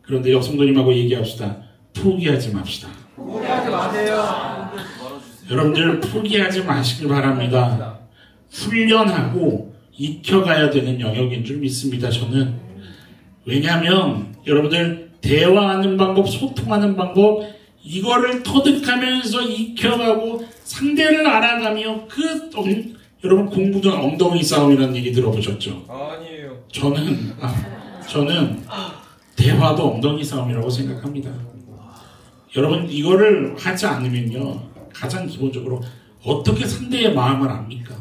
그런데 여성도님하고 얘기합시다. 포기하지 맙시다. 포기하지 마세요. 여러분들 포기하지 마시길 바랍니다. 훈련하고 익혀가야 되는 영역인 줄 믿습니다. 저는. 왜냐하면 여러분들 대화하는 방법, 소통하는 방법, 이거를 터득하면서 익혀가고 상대를 알아가며 여러분 공부는 엉덩이 싸움이라는 얘기 들어보셨죠? 아니에요. 저는 대화도 엉덩이 싸움이라고 생각합니다. 여러분 이거를 하지 않으면요 가장 기본적으로 어떻게 상대의 마음을 압니까?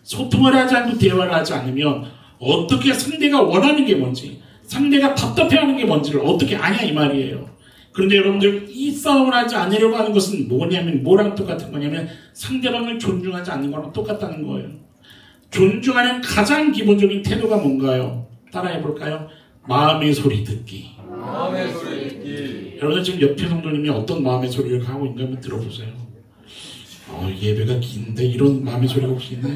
소통을 하지 않고 대화를 하지 않으면 어떻게 상대가 원하는 게 뭔지 상대가 답답해하는 게 뭔지를 어떻게 아냐 이 말이에요. 그런데 여러분들 이 싸움을 하지 않으려고 하는 것은 뭐냐면 뭐랑 똑같은 거냐면 상대방을 존중하지 않는 거랑 똑같다는 거예요. 존중하는 가장 기본적인 태도가 뭔가요? 따라해볼까요? 마음의 소리 듣기. 마음의 소리 듣기. 여러분들 지금 옆에 성도님이 어떤 마음의 소리를 하고 있는가 한번 들어보세요. 예배가 긴데 이런 마음의 소리가 혹시 있나요?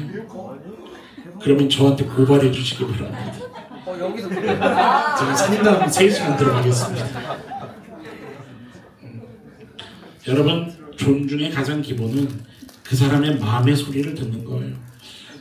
그러면 저한테 고발해 주시기 바랍니다. 여기서 제가 상담 3시간 들어가겠습니다. 여러분 존중의 가장 기본은 그 사람의 마음의 소리를 듣는 거예요.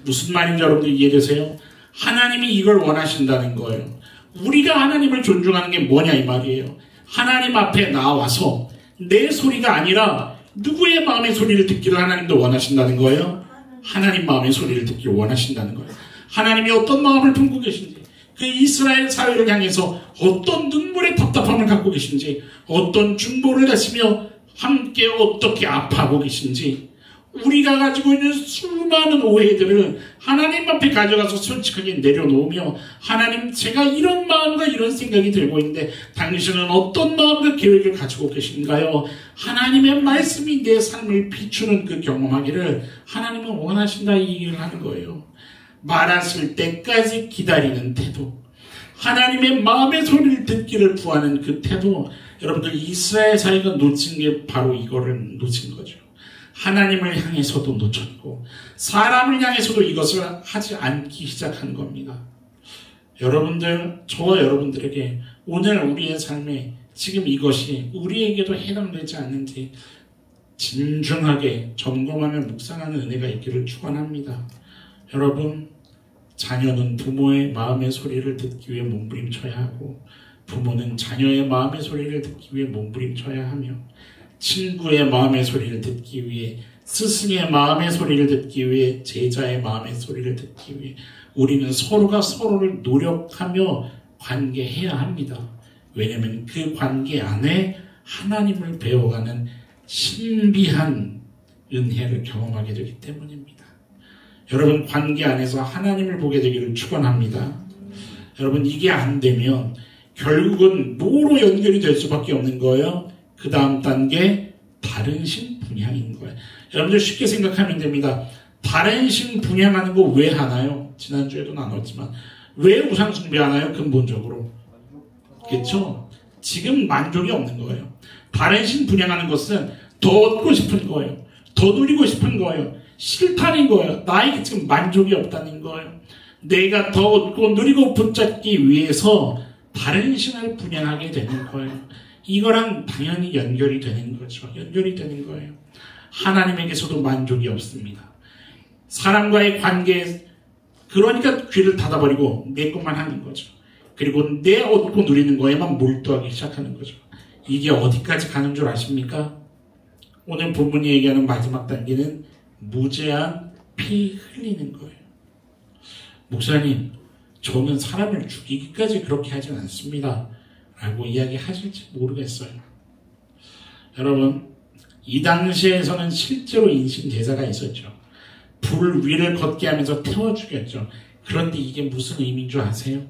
무슨 말인지 여러분들 이해되세요? 하나님이 이걸 원하신다는 거예요. 우리가 하나님을 존중하는 게 뭐냐 이 말이에요. 하나님 앞에 나와서 내 소리가 아니라 누구의 마음의 소리를 듣기를 하나님도 원하신다는 거예요. 하나님 마음의 소리를 듣기를 원하신다는 거예요. 하나님이 어떤 마음을 품고 계신지 그 이스라엘 사회를 향해서 어떤 눈물의 답답함을 갖고 계신지 어떤 중보를 하시며 함께 어떻게 아파하고 계신지 우리가 가지고 있는 수많은 오해들을 하나님 앞에 가져가서 솔직하게 내려놓으며 하나님 제가 이런 마음과 이런 생각이 들고 있는데 당신은 어떤 마음과 계획을 가지고 계신가요? 하나님의 말씀이 내 삶을 비추는 그 경험하기를 하나님은 원하신다 이 얘기를 하는 거예요. 말하실 때까지 기다리는 태도 하나님의 마음의 소리를 듣기를 구하는 그 태도 여러분들 이스라엘 사회가 놓친 게 바로 이거를 놓친 거죠. 하나님을 향해서도 놓쳤고 사람을 향해서도 이것을 하지 않기 시작한 겁니다. 여러분들 저와 여러분들에게 오늘 우리의 삶에 지금 이것이 우리에게도 해당되지 않는지 진중하게 점검하며 묵상하는 은혜가 있기를 축원합니다. 여러분 자녀는 부모의 마음의 소리를 듣기 위해 몸부림쳐야 하고 부모는 자녀의 마음의 소리를 듣기 위해 몸부림쳐야 하며 친구의 마음의 소리를 듣기 위해 스승의 마음의 소리를 듣기 위해 제자의 마음의 소리를 듣기 위해 우리는 서로가 서로를 노력하며 관계해야 합니다. 왜냐하면 그 관계 안에 하나님을 배워가는 신비한 은혜를 경험하게 되기 때문입니다. 여러분 관계 안에서 하나님을 보게 되기를 축원합니다. 여러분 이게 안 되면 결국은 뭐로 연결이 될 수밖에 없는 거예요? 그 다음 단계 다른 신 분향인 거예요. 여러분들 쉽게 생각하면 됩니다. 다른 신 분향하는 거 왜 하나요? 지난주에도 나눴지만 왜 우상 숭배하나요? 근본적으로 그렇죠? 지금 만족이 없는 거예요. 다른 신 분향하는 것은 더 얻고 싶은 거예요. 더 누리고 싶은 거예요. 싫다는 거예요. 나에게 지금 만족이 없다는 거예요. 내가 더 얻고 누리고 붙잡기 위해서 다른 신을 분양하게 되는 거예요. 이거랑 당연히 연결이 되는 거죠. 연결이 되는 거예요. 하나님에게서도 만족이 없습니다. 사람과의 관계에 그러니까 귀를 닫아버리고 내 것만 하는 거죠. 그리고 내 얻고 누리는 거에만 몰두하기 시작하는 거죠. 이게 어디까지 가는 줄 아십니까? 오늘 본문이 얘기하는 마지막 단계는 무제한 피 흘리는 거예요. 목사님, 저는 사람을 죽이기까지 그렇게 하진 않습니다. 라고 이야기하실지 모르겠어요. 여러분, 이 당시에서는 실제로 인신제사가 있었죠. 불 위를 걷게 하면서 태워 죽였죠. 그런데 이게 무슨 의미인 줄 아세요?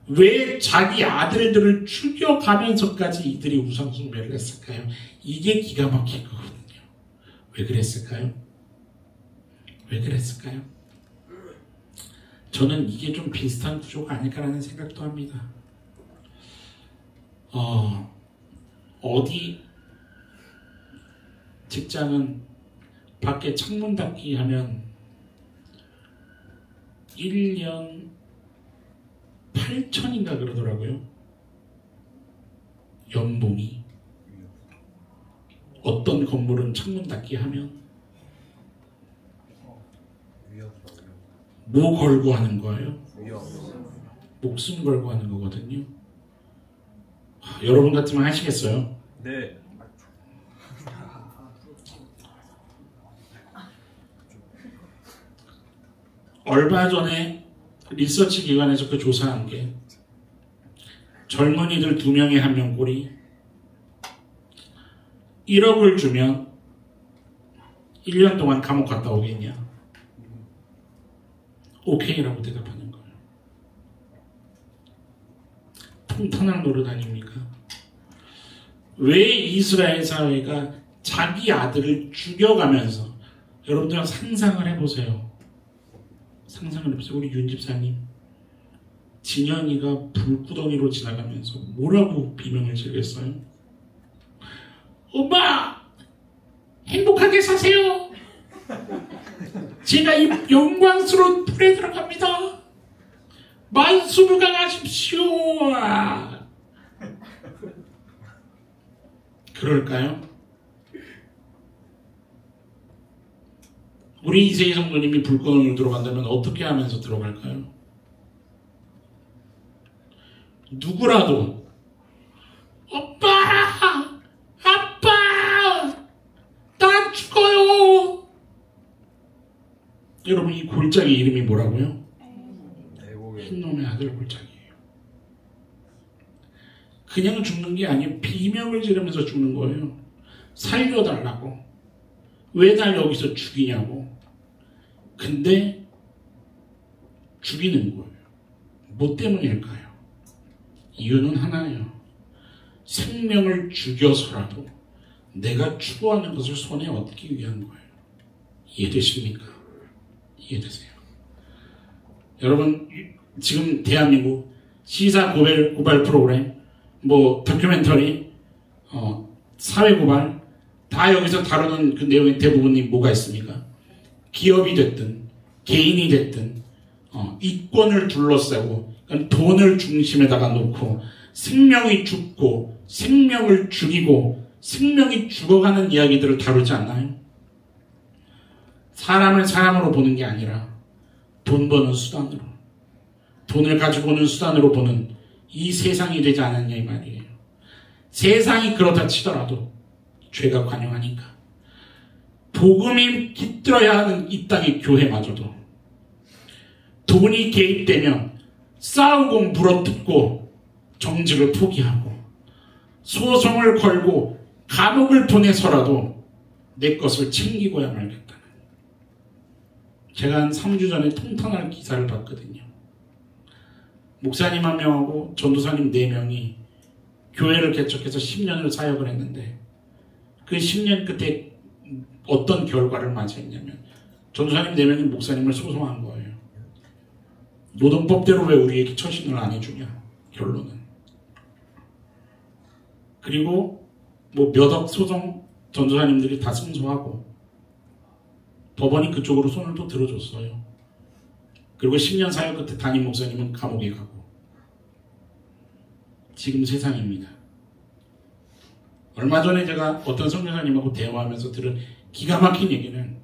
왜 자기 아들들을 죽여가면서까지 이들이 우상숭배를 했을까요? 이게 기가 막힌 거거든요. 왜 그랬을까요? 왜 그랬을까요? 저는 이게 좀 비슷한 구조가 아닐까라는 생각도 합니다. 어디 직장은 밖에 창문 닫기 하면 1년 8천인가 그러더라고요. 연봉이. 어떤 건물은 창문 닫기 하면 뭐 걸고 하는 거예요? 목숨 걸고 하는 거거든요. 여러분 같으면 하시겠어요? 네. 얼마 전에 리서치 기관에서 그 조사한 게 젊은이들 2명에 1명 꼴이 1억을 주면 1년 동안 감옥 갔다 오겠냐? 오케이라고 대답하는 거예요. 통탄할 노릇 아닙니까? 왜 이스라엘 사회가 자기 아들을 죽여가면서, 여러분들 상상을 해보세요. 상상을 해보세요. 우리 윤 집사님, 진현이가 불구덩이로 지나가면서 뭐라고 비명을 지르겠어요? 엄마! 행복하게 사세요! 제가 이 영광스러운 불에 들어갑니다! 만수무강하십시오! 그럴까요? 우리 이세희 성도님이 불구덩이로 들어간다면 어떻게 하면서 들어갈까요? 누구라도 아빠! 아빠! 나 죽어요! 여러분, 이 골짜기 이름이 뭐라고요? 흰놈의 아들 골짜기예요. 그냥 죽는 게 아니에요. 비명을 지르면서 죽는 거예요. 살려달라고. 왜 날 여기서 죽이냐고. 근데 죽이는 거예요. 뭐 때문일까요? 이유는 하나예요. 생명을 죽여서라도 내가 추구하는 것을 손에 얻기 위한 거예요. 이해되십니까? 이해되세요? 여러분, 지금 대한민국 시사 고발 프로그램, 뭐 다큐멘터리, 사회 고발 다 여기서 다루는 그 내용의 대부분이 뭐가 있습니까? 기업이 됐든 개인이 됐든 이권을 둘러싸고, 그러니까 돈을 중심에다가 놓고 생명이 죽고 생명을 죽이고 생명이 죽어가는 이야기들을 다루지 않나요? 사람을 사람으로 보는 게 아니라 돈 버는 수단으로, 돈을 가지고 오는 수단으로 보는 이 세상이 되지 않았냐 이 말이에요. 세상이 그렇다 치더라도 죄가 관영하니까 복음이 깃들어야 하는 이 땅의 교회마저도 돈이 개입되면 싸우고 물어뜯고 정직을 포기하고 소송을 걸고 감옥을 보내서라도 내 것을 챙기고야 말겠다는, 제가 한 3주 전에 통탄할 기사를 봤거든요. 목사님 1명하고 전도사님 4명이 교회를 개척해서 10년을 사역을 했는데 그 10년 끝에 어떤 결과를 맞이했냐면 전도사님 4명이 목사님을 소송한 거예요. 노동법대로 왜 우리에게 처신을 안 해주냐, 결론은. 그리고 뭐 몇 억 소송 전도사님들이 다 승소하고 법원이 그쪽으로 손을 또 들어줬어요. 그리고 10년 사역 끝에 담임 목사님은 감옥에 가고. 지금 세상입니다. 얼마 전에 제가 어떤 선교사님하고 대화하면서 들은 기가 막힌 얘기는,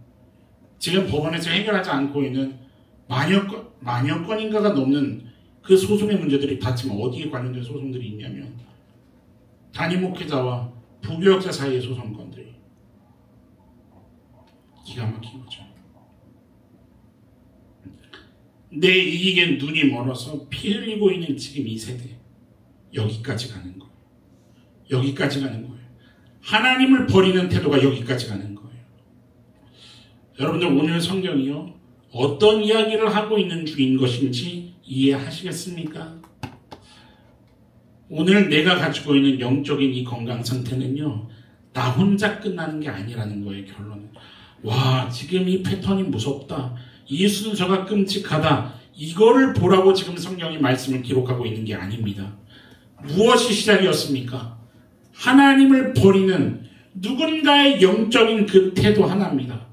지금 법원에서 해결하지 않고 있는 만여 건인가가 넘는 그 소송의 문제들이 다 지금 어디에 관련된 소송들이 있냐면 담임 목회자와 부교역자 사이의 소송건들이. 기가 막힌 거죠. 내 이익에 눈이 멀어서 피 흘리고 있는 지금 이 세대, 여기까지 가는 거예요. 여기까지 가는 거예요. 하나님을 버리는 태도가 여기까지 가는 거예요. 여러분들, 오늘 성경이요, 어떤 이야기를 하고 있는 중인 것인지 이해하시겠습니까? 오늘 내가 가지고 있는 영적인 이 건강 상태는요, 나 혼자 끝나는 게 아니라는 거예요. 결론은. 와, 지금 이 패턴이 무섭다, 이 순서가 끔찍하다, 이거를 보라고 지금 성경이 말씀을 기록하고 있는 게 아닙니다. 무엇이 시작이었습니까? 하나님을 버리는 누군가의 영적인 그 태도 하나입니다.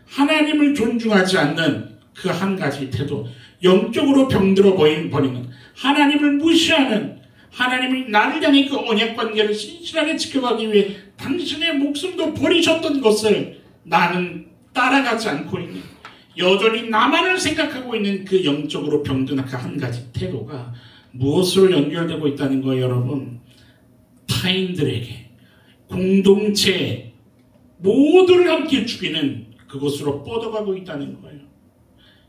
하나님을 존중하지 않는 그 한 가지 태도, 영적으로 병들어 버리는, 하나님을 무시하는, 하나님이 나를 향해 그 언약 관계를 신실하게 지켜가기 위해 당신의 목숨도 버리셨던 것을 나는 따라가지 않고 있는, 여전히 나만을 생각하고 있는 그 영적으로 병든 그 한 가지 태도가 무엇으로 연결되고 있다는 거예요, 여러분? 타인들에게, 공동체 모두를 함께 죽이는 그것으로 뻗어가고 있다는 거예요.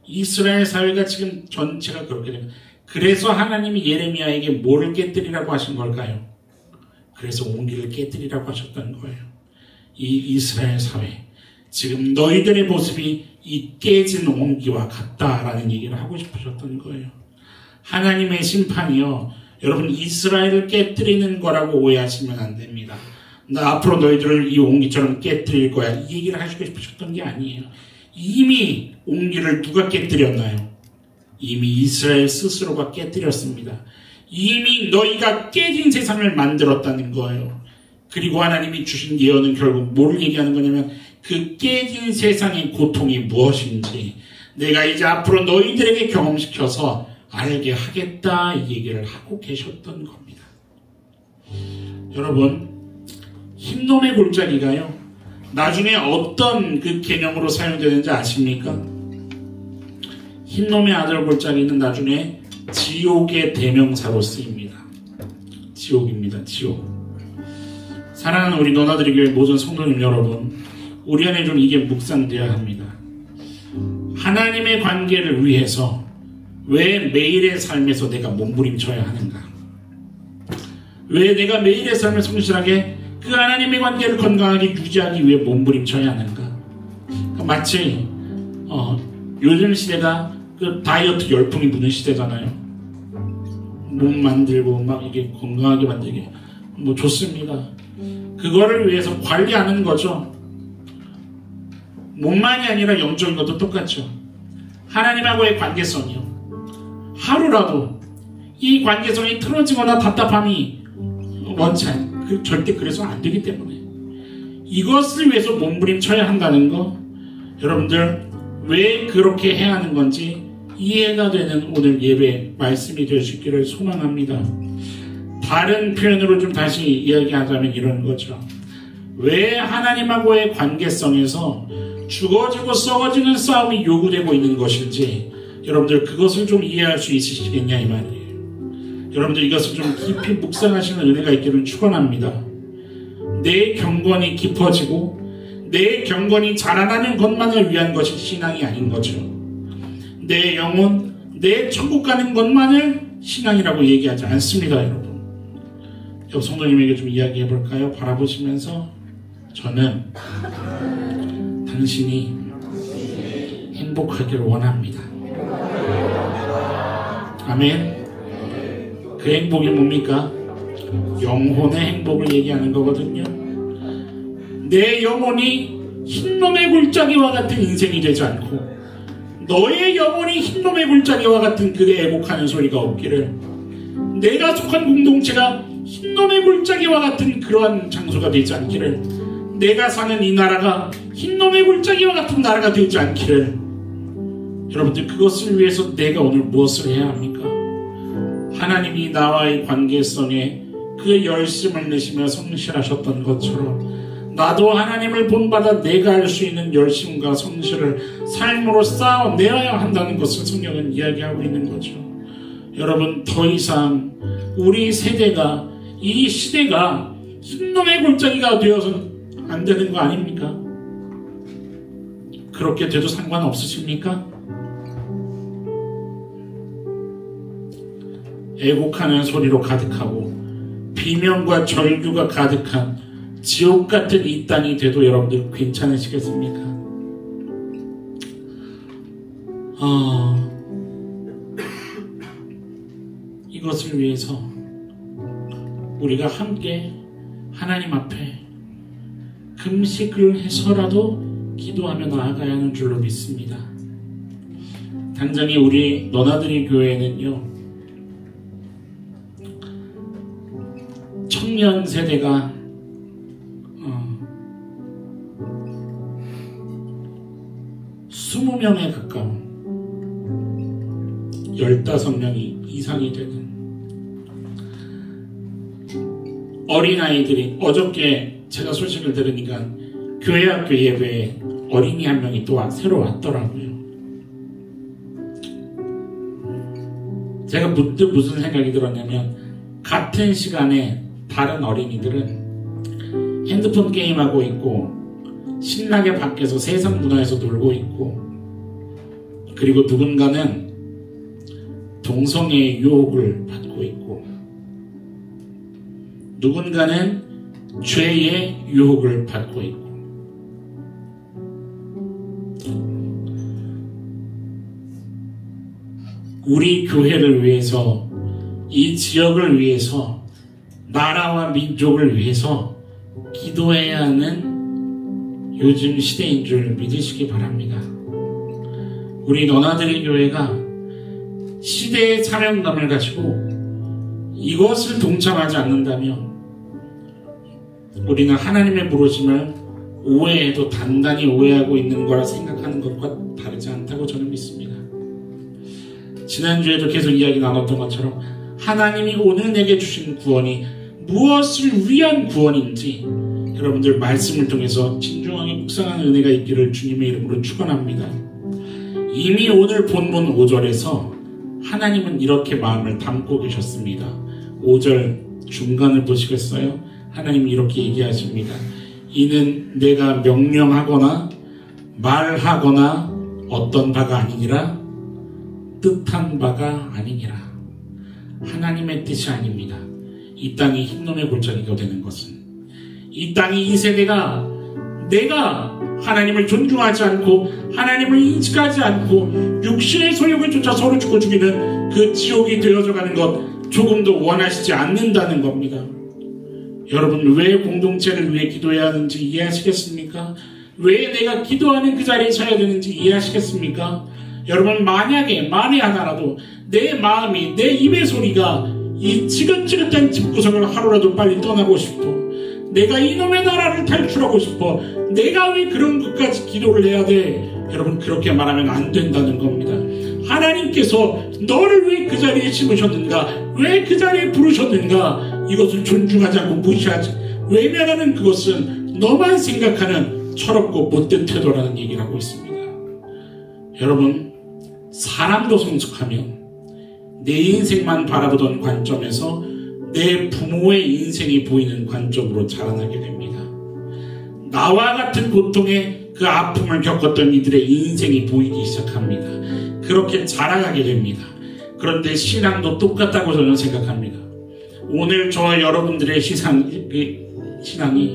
이스라엘 사회가 지금 전체가 그렇게 됩니다. 그래서 하나님이 예레미야에게 뭐를 깨뜨리라고 하신 걸까요? 그래서 온기를 깨뜨리라고 하셨다는 거예요. 이 이스라엘 사회, 지금 너희들의 모습이 이 깨진 옹기와 같다라는 얘기를 하고 싶으셨던 거예요. 하나님의 심판이요, 여러분 이스라엘을 깨뜨리는 거라고 오해하시면 안 됩니다. 나 앞으로 너희들을 이 옹기처럼 깨뜨릴 거야, 이 얘기를 하시고 싶으셨던 게 아니에요. 이미 옹기를 누가 깨뜨렸나요? 이미 이스라엘 스스로가 깨뜨렸습니다. 이미 너희가 깨진 세상을 만들었다는 거예요. 그리고 하나님이 주신 예언은 결국 뭐를 얘기하는 거냐면 그 깨진 세상의 고통이 무엇인지 내가 이제 앞으로 너희들에게 경험시켜서 알게 하겠다, 이 얘기를 하고 계셨던 겁니다. 여러분, 흰놈의 골짜기가요, 나중에 어떤 그 개념으로 사용되는지 아십니까? 흰놈의 아들 골짜기는 나중에 지옥의 대명사로 쓰입니다. 지옥입니다. 지옥. 사랑하는 우리 너나들이 교회 모든 성도님 여러분, 우리 안에 좀 이게 묵상되어야 합니다. 하나님의 관계를 위해서 왜 매일의 삶에서 내가 몸부림쳐야 하는가? 왜 내가 매일의 삶을 성실하게 그 하나님의 관계를 건강하게 유지하기 위해 몸부림쳐야 하는가? 마치 요즘 시대가 그 다이어트 열풍이 부는 시대잖아요. 몸 만들고 막 이게 건강하게 만들게 뭐 좋습니다. 그거를 위해서 관리하는 거죠. 몸만이 아니라 영적인 것도 똑같죠. 하나님하고의 관계성이요, 하루라도 이 관계성이 틀어지거나 답답함이 절대 그래서 안 되기 때문에 이것을 위해서 몸부림쳐야 한다는 거, 여러분들 왜 그렇게 해야 하는 건지 이해가 되는 오늘 예배 말씀이 될 수 있기를 소망합니다. 다른 표현으로 좀 다시 이야기하자면 이런 거죠. 왜 하나님하고의 관계성에서 죽어지고 썩어지는 싸움이 요구되고 있는 것인지 여러분들 그것을 좀 이해할 수 있으시겠냐 이 말이에요. 여러분들 이것을 좀 깊이 묵상하시는 은혜가 있기를 축원합니다. 내 경건이 깊어지고 내 경건이 자라나는 것만을 위한 것이 신앙이 아닌 거죠. 내 영혼, 내 천국 가는 것만을 신앙이라고 얘기하지 않습니다. 여러분, 옆 성도님에게 좀 이야기해 볼까요? 바라보시면서, 저는 당신이 행복하기를 원합니다. 아멘. 그 행복이 뭡니까? 영혼의 행복을 얘기하는 거거든요. 내 영혼이 흰놈의 골짜기와 같은 인생이 되지 않고 너의 영혼이 흰놈의 골짜기와 같은 그의 애곡하는 소리가 없기를, 내가 속한 공동체가 흰놈의 골짜기와 같은 그러한 장소가 되지 않기를, 내가 사는 이 나라가 흰놈의 골짜기와 같은 나라가 되지 않기를, 여러분들 그것을 위해서 내가 오늘 무엇을 해야 합니까? 하나님이 나와의 관계성에 그 열심을 내시며 성실하셨던 것처럼 나도 하나님을 본받아 내가 할 수 있는 열심과 성실을 삶으로 쌓아내야 한다는 것을 성경은 이야기하고 있는 거죠. 여러분, 더 이상 우리 세대가, 이 시대가 흰놈의 골짜기가 되어서는 안 되는 거 아닙니까? 그렇게 돼도 상관없으십니까? 애곡하는 소리로 가득하고 비명과 절규가 가득한 지옥 같은 이 땅이 돼도 여러분들 괜찮으시겠습니까? 이것을 위해서 우리가 함께 하나님 앞에 금식을 해서라도 기도하며 나아가야 하는 줄로 믿습니다. 당장에 우리 너나들이 교회는요, 청년 세대가 20명에 가까운 15명이 이상이 되는 어린아이들이, 어저께 제가 소식을 들으니까 교회 학교 예배에 어린이 한 명이 또 새로 왔더라고요. 제가 문득 무슨 생각이 들었냐면, 같은 시간에 다른 어린이들은 핸드폰 게임하고 있고 신나게 밖에서 세상 문화에서 놀고 있고, 그리고 누군가는 동성애의 유혹을 받고 있고, 누군가는 죄의 유혹을 받고 있고, 우리 교회를 위해서, 이 지역을 위해서, 나라와 민족을 위해서 기도해야 하는 요즘 시대인 줄 믿으시기 바랍니다. 우리 너나들의 교회가 시대의 사명감을 가지고 이것을 동참하지 않는다면 우리는 하나님의 부르심을 오해해도 단단히 오해하고 있는 거라 생각하는 것과 다르지 않다고 저는 믿습니다. 지난주에도 계속 이야기 나눴던 것처럼 하나님이 오늘 내게 주신 구원이 무엇을 위한 구원인지 여러분들 말씀을 통해서 진중하게 묵상하는 은혜가 있기를 주님의 이름으로 축원합니다. 이미 오늘 본문 5절에서 하나님은 이렇게 마음을 담고 계셨습니다. 5절 중간을 보시겠어요? 하나님이 이렇게 얘기하십니다. 이는 내가 명령하거나 말하거나 어떤 바가 아니니라, 뜻한 바가 아니니라. 하나님의 뜻이 아닙니다. 이 땅이 흰놈의 골짜기가 되는 것은, 이 땅이, 이 세대가 내가 하나님을 존중하지 않고 하나님을 인식하지 않고 육신의 소욕을 쫓아 서로 죽고 죽이는 그 지옥이 되어져가는 것 조금도 원하시지 않는다는 겁니다. 여러분, 왜 공동체를 위해 기도해야 하는지 이해하시겠습니까? 왜 내가 기도하는 그 자리에 서야 되는지 이해하시겠습니까? 여러분, 만약에 만에 하나라도 내 마음이, 내 입의 소리가 이 지긋지긋한 집구석을 하루라도 빨리 떠나고 싶어, 내가 이놈의 나라를 탈출하고 싶어, 내가 왜 그런 것까지 기도를 해야 돼? 여러분, 그렇게 말하면 안 된다는 겁니다. 하나님께서 너를 왜 그 자리에 심으셨는가, 왜 그 자리에 부르셨는가, 이것을 존중하지 않고 무시하지, 외면하는 그것은 너만 생각하는 철없고 못된 태도라는 얘기를 하고 있습니다. 여러분, 사람도 성숙하면 내 인생만 바라보던 관점에서 내 부모의 인생이 보이는 관점으로 자라나게 됩니다. 나와 같은 고통의 그 아픔을 겪었던 이들의 인생이 보이기 시작합니다. 그렇게 자라가게 됩니다. 그런데 신앙도 똑같다고 저는 생각합니다. 오늘 저와 여러분들의 신앙이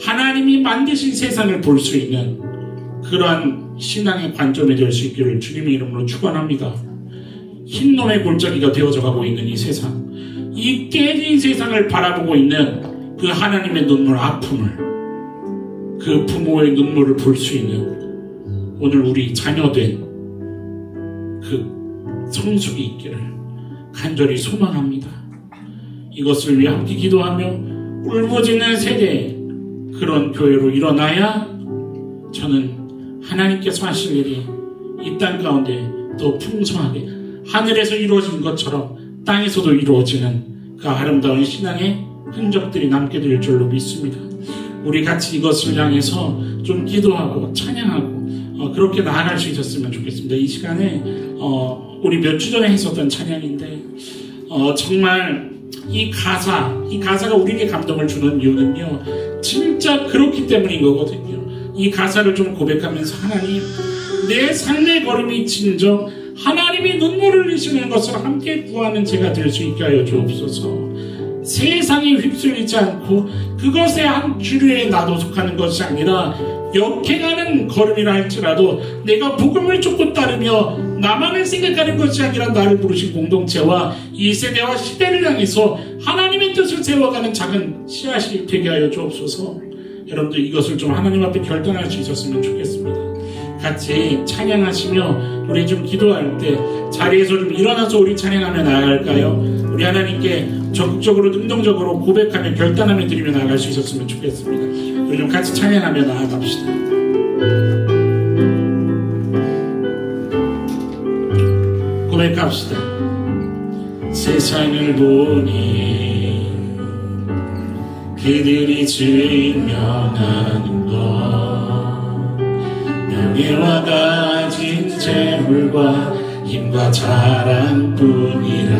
하나님이 만드신 세상을 볼 수 있는 그러한 신앙의 관점이 될 수 있기를 주님의 이름으로 축원합니다. 흰놈의 골짜기가 되어져 가고 있는 이 세상, 이 깨진 세상을 바라보고 있는 그 하나님의 눈물, 아픔을, 그 부모의 눈물을 볼 수 있는 오늘 우리 자녀된 그 성숙이 있기를 간절히 소망합니다. 이것을 위해 함께 기도하며 울부짖는 세대에 그런 교회로 일어나야 저는 하나님께서 하실 일이 이 땅 가운데 더 풍성하게 하늘에서 이루어진 것처럼 땅에서도 이루어지는 그 아름다운 신앙의 흔적들이 남게 될 줄로 믿습니다. 우리 같이 이것을 향해서 좀 기도하고 찬양하고 그렇게 나아갈 수 있었으면 좋겠습니다. 이 시간에 우리 몇 주 전에 했었던 찬양인데 정말 이 가사가 우리에게 감동을 주는 이유는요, 진짜 그렇기 때문인 거거든요. 이 가사를 좀 고백하면서 하나님, 내 삶의 걸음이 진정 하나님이 눈물을 흘리시는 것을 함께 구하는 제가 될 수 있게 하여 주옵소서. 세상에 휩쓸리지 않고 그것에 한 주류에 나도 속하는 것이 아니라 역행하는 걸음이라 할지라도 내가 복음을 쫓고 따르며 나만을 생각하는 것이 아니라 나를 부르신 공동체와 이 세대와 시대를 향해서 하나님의 뜻을 세워가는 작은 씨앗이 되게 하여 주옵소서. 여러분들 이것을 좀 하나님 앞에 결단할 수 있었으면 좋겠습니다. 같이 찬양하시며 우리 좀 기도할 때 자리에서 좀 일어나서 우리 찬양하며 나아갈까요? 우리 하나님께 적극적으로 능동적으로 고백하며 결단하며 드리며 나아갈 수 있었으면 좋겠습니다. 우리 좀 같이 찬양하며 나아갑시다. 고백합시다. 세상을 보니 그들이 증명하는 것, 명예와 가진 재물과 힘과 자랑뿐이라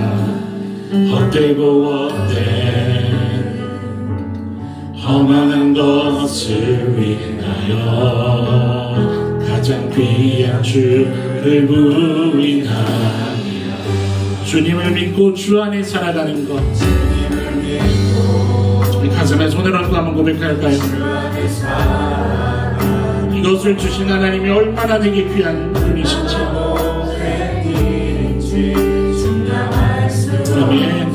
헛되고 헛된 험한 것을 위하여 가장 귀한 주를 부인하리라. 주님을 믿고 주 안에 살아가는 것, 가슴에 손을 얹고 한번 고백할까요? 이것을 주신 하나님이 얼마나 내게 귀한 분이신지. 아멘.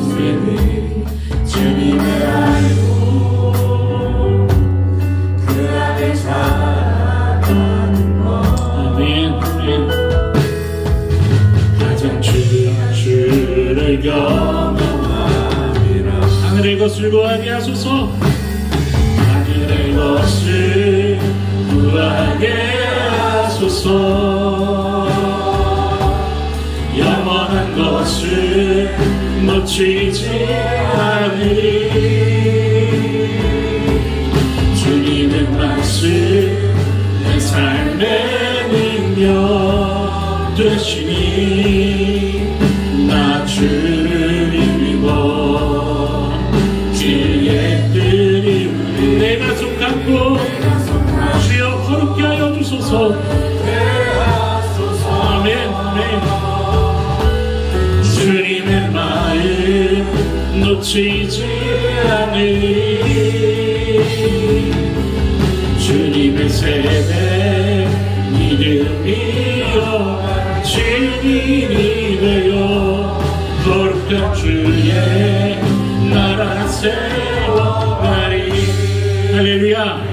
주님을 알고 그 안에 살아가는 것. 아멘. 가장 주를 경험하리라. 하늘의 것을 구하게 하소서. 하늘의 것을 구하게 하소서. 영원한 것을 놓치지 않으리. 주님의 말씀 내 삶의 능력 되시니 나 주를 믿고 주의 뜻을 내가 속하고 주여 거룩게 하여 주소서. 아멘. 주님의 마음 놓치지 않으리. 주님의 세대 믿음이여 증인이 되어 거룩한 주의 나라 세워가리. 할렐루야.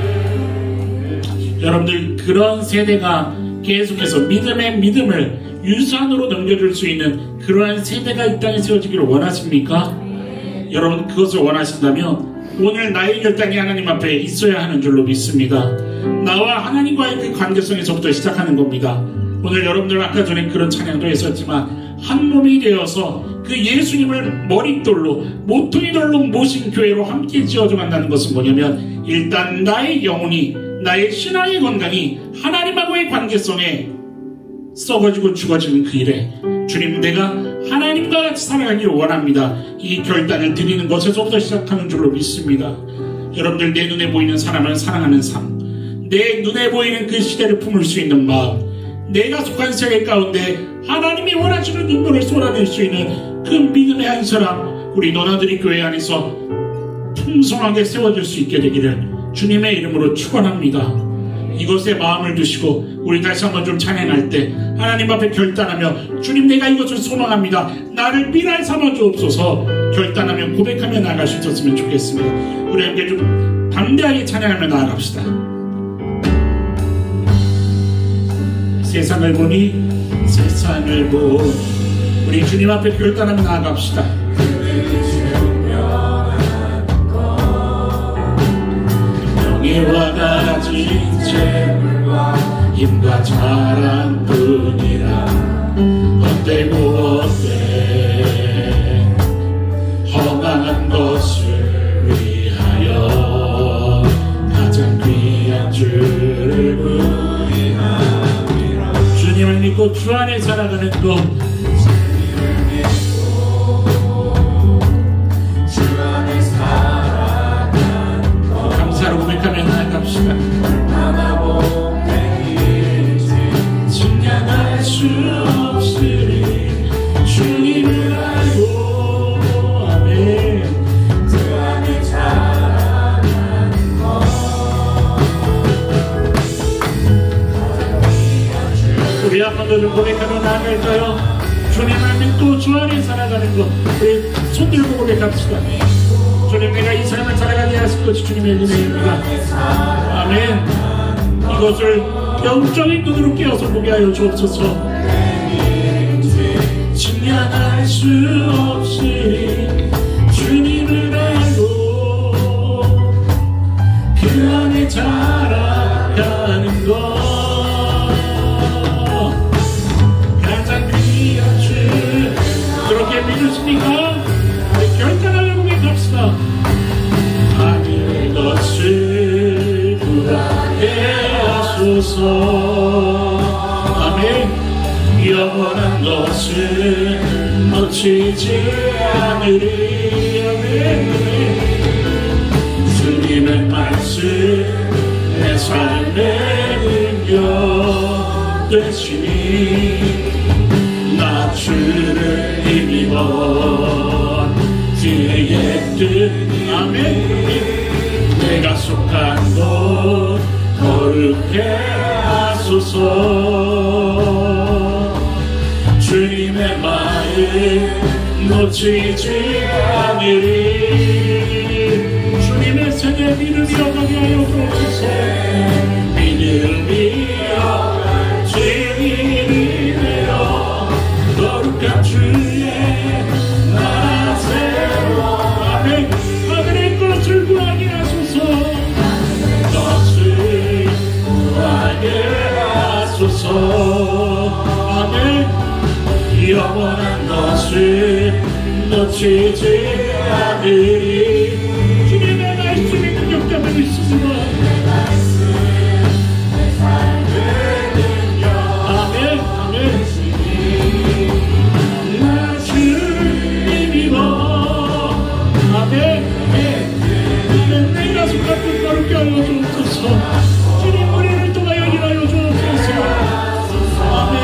여러분들 그런 세대가 계속해서 믿음의 믿음을 유산으로 넘겨줄 수 있는 그러한 세대가 이 땅에 세워지기를 원하십니까? 여러분 그것을 원하신다면 오늘 나의 결단이 하나님 앞에 있어야 하는 줄로 믿습니다. 나와 하나님과의 그 관계성에서부터 시작하는 겁니다. 오늘 여러분들 아까 전에 그런 찬양도 했었지만 한 몸이 되어서 그 예수님을 머릿돌로 모퉁이돌로 모신 교회로 함께 지어져 간다는 것은 뭐냐면 일단 나의 영혼이 나의 신앙의 건강이 하나님하고의 관계성에 썩어지고 죽어지는 그 일에 주님 내가 하나님과 같이 살아가기를 원합니다. 이 결단을 드리는 것에서부터 시작하는 줄로 믿습니다. 여러분들 내 눈에 보이는 사람을 사랑하는 삶, 내 눈에 보이는 그 시대를 품을 수 있는 마음, 내가 속한 세계 가운데 하나님이 원하시는 눈물을 쏟아낼 수 있는 그 믿음의 한 사람 우리 너나들이 교회 안에서 풍성하게 세워질 수 있게 되기를 주님의 이름으로 축원합니다. 이것에 마음을 두시고 우리 다시 한번 좀 찬양할 때 하나님 앞에 결단하며 주님 내가 이것을 소망합니다. 나를 미랄 삼아 주옵소서 결단하며 고백하며 나아갈 수 있었으면 좋겠습니다. 우리 함께 좀 담대하게 찬양하며 나아갑시다. 세상을 보니 세상을 보 우리 주님 앞에 결단하며 나아갑시다. 명예와 가진 재물과 힘과 자랑뿐이라 헛되고 헛된 허망한 것을 위하여 가장 귀한 주를 구이함이라. 주님을 믿고 주 안에 살아가는 것 고백하며 나아갑시다. 증량할 수 없으리 주님을 알고 아멘. 그 안에 자라는 것 우리 한 번 더 좀 고백하며 나아갈까요? 주님을 믿고 주 안에 살아가는 것 우리 손 들고 고백합시다. 주님 내가 이 삶을 살아가게 하실 것이 주님의 은혜입니다. 아멘. 이것을 영적인 눈으로 깨어서 보게 하여 주옵소서. 증량할 수 없으리 주님을 알고 그 안에 자라가는 것 가장 귀한 주 그렇게 믿으십니까? 결단하며 고백합시다. 하늘 것을 구하게 하소서. 아멘. 영원한 것을 놓치지 않으리. 아멘. 주님의 말씀 내 삶의 능력 되시니 나 주를 힘입어 그의 뜻 아멘. 내가 속한 곳 거룩해 하소서. 주님의 마음 놓치지 않으리. 주님의 세계 믿음이여 가게 하여 주옵소서. 믿음이여 증인이 되어 거룩한 주의 나라 세워. 아멘. 하늘의 것을 구하게 하소서. 것을 구하게 하소서. 아멘. 영원한 것을 놓치지 않으리. 주님의 말씀이 능력자만 있으시고 아멘. 아멘. 나 주님이고 아멘. 내가 속한 것 거룩게 하여 주옵소서. 주님 우리를 통하여 일하여 주옵소서. 아멘.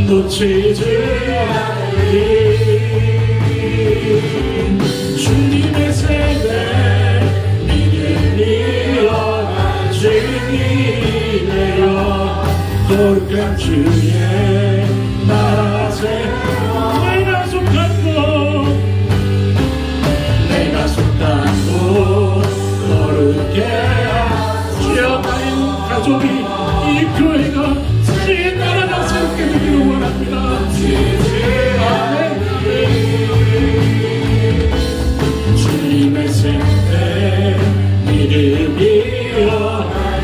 놓치지 않으리. 주님의 세대 믿음이여 증인이 되어 거룩한 주의 나라 세워. 내가 속한 곳 내가 속한 곳 거룩해. 주여 나의 가족이 이 교회가 주의 나라가 새롭게 되기를 원합니다. 아멘. 주님의 세대 믿음이여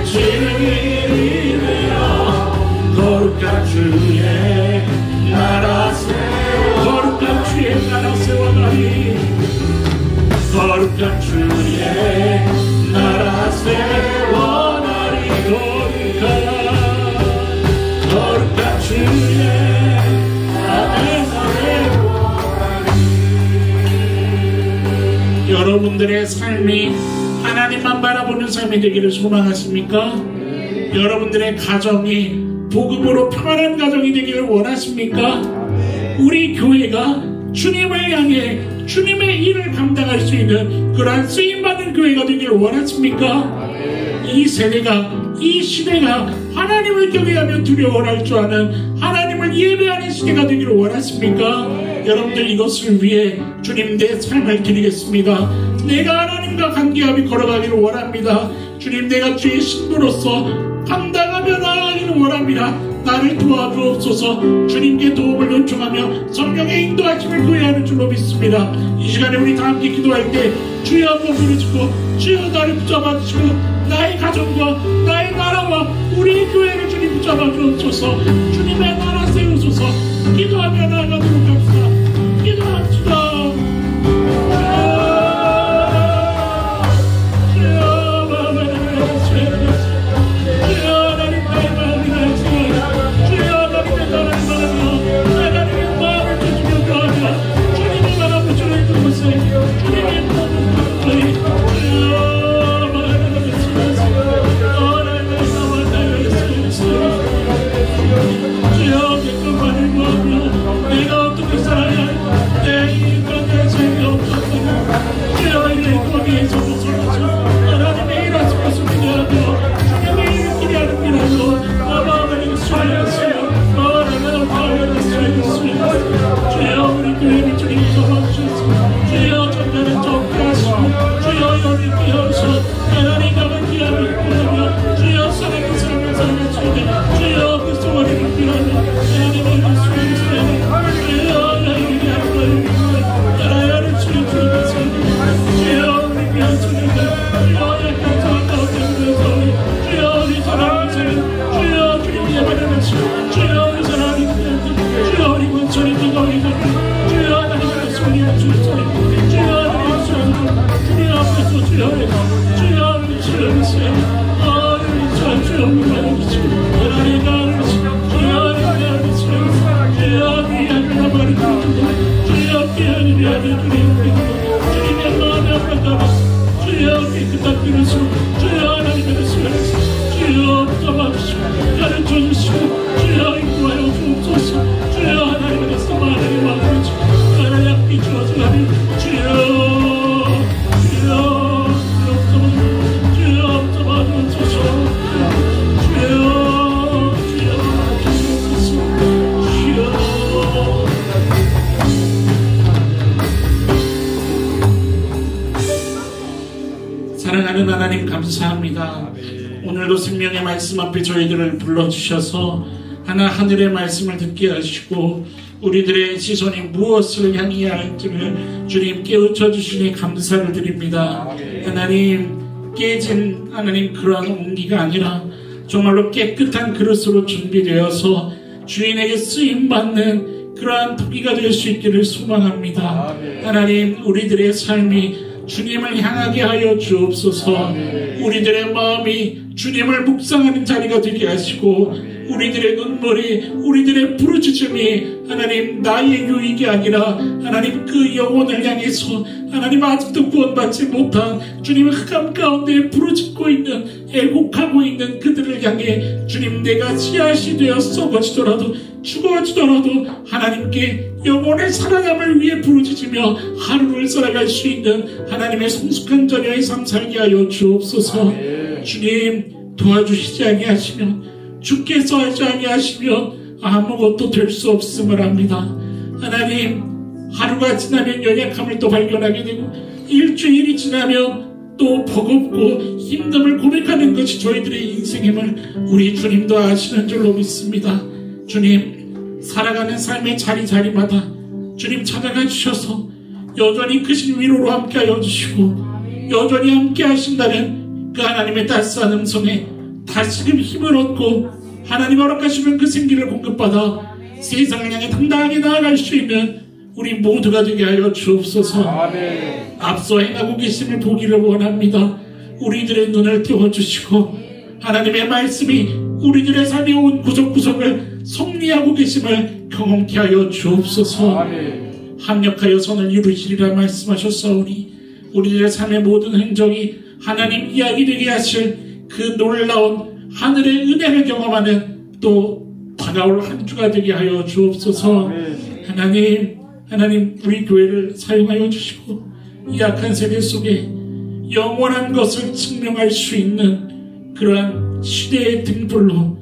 증인이 되어 거룩한 주의 나라 세워. 거룩한 주의 나라 세워나리. 거룩한 주의 나라 세워나리. 거룩한 주의 아멘. 여러분들의 삶이 하나님만 바라보는 삶이 되기를 소망하십니까? 여러분들의 가정이 복음으로 평안한 가정이 되기를 원하십니까? 우리 교회가 주님을 향해 주님의 일을 감당할 수 있는 그러한 쓰임받는 교회가 되기를 원하십니까? 이 세대가 이 시대가 하나님을 경외하며 두려워할 줄 아는 하나님을 예배하는 시대가 되기를 원하십니까? 여러분들 이것을 위해 주님 내 삶을 드리겠습니다. 내가 하나님과 관계하며 걸어가기를 원합니다. 주님 내가 주의 신부로서 감당하며 나아가기를 원합니다. 나를 도와주옵소서. 주님께 도움을 요청하며 성령의 인도하심을 구해하는 줄로 믿습니다. 이 시간에 우리 다 함께 기도할 때 주여 한번 부르시고 주여 나를 붙잡아 주시고 나의 가정과 나의 나라와 우리 교회를 주님 붙잡아 주옵소서. 주님의 나라 세우소서. 기도하며 나아가도록 합시다. 기도합시다. 가르쳐주시고 주여 인도하여 주옵소서. 주여 감사합니다. 오늘도 생명의 말씀 앞에 저희들을 불러주셔서 하늘의 말씀을 듣게 하시고 우리들의 시선이 무엇을 향해야 할지를 주님 깨우쳐 주시니 감사를 드립니다. 하나님, 깨진 하나님 그러한 온기가 아니라 정말로 깨끗한 그릇으로 준비되어서 주인에게 쓰임받는 그러한 토기가 될 수 있기를 소망합니다. 하나님, 우리들의 삶이 주님을 향하게 하여 주옵소서. 우리들의 마음이 주님을 묵상하는 자리가 되게 하시고 우리들의 눈물이, 우리들의 부르짖음이 하나님 나의 유익이 아니라 하나님 그 영혼을 향해서 하나님 아직도 구원받지 못한 주님의 흑암 가운데 부르짖고 있는, 애곡하고 있는 그들을 향해 주님, 내가 씨앗이 되어 썩어지더라도 죽어지더라도 하나님께 영혼의 살아남을 위해 부르짖으며 하루를 살아갈 수 있는 하나님의 성숙한 자녀의 삶 살게 하여 주옵소서. 주님, 도와주시지 아니하시면, 주께서 하지 아니하시면 아무것도 될 수 없음을 압니다. 하나님, 하루가 지나면 연약함을 또 발견하게 되고 일주일이 지나면 또 버겁고 힘듦을 고백하는 것이 저희들의 인생임을 우리 주님도 아시는 줄로 믿습니다. 주님, 살아가는 삶의 자리마다 주님 찾아가 주셔서 여전히 크신 위로로 함께하여 주시고 여전히 함께 하신다는 그 하나님의 따스한 음성에 다시금 힘을 얻고 하나님 허락하시는 그 생기를 공급받아 세상을 향해 당당하게 나아갈 수 있는 우리 모두가 되게 하여 주옵소서. 아멘. 앞서 행하고 계심을 보기를 원합니다. 우리들의 눈을 띄워주시고 하나님의 말씀이 우리들의 삶의 온 구석구석을 섭리하고 계심을 경험케 하여 주옵소서. 아멘. 합력하여 선을 이루시리라 말씀하셨사오니 우리들의 삶의 모든 행정이 하나님 이야기 되게 하실 그 놀라운 하늘의 은혜를 경험하는 또 다가올 한 주가 되게 하여 주옵소서. 하나님, 우리 교회를 사용하여 주시고 이 약한 세대 속에 영원한 것을 증명할 수 있는 그러한 시대의 등불로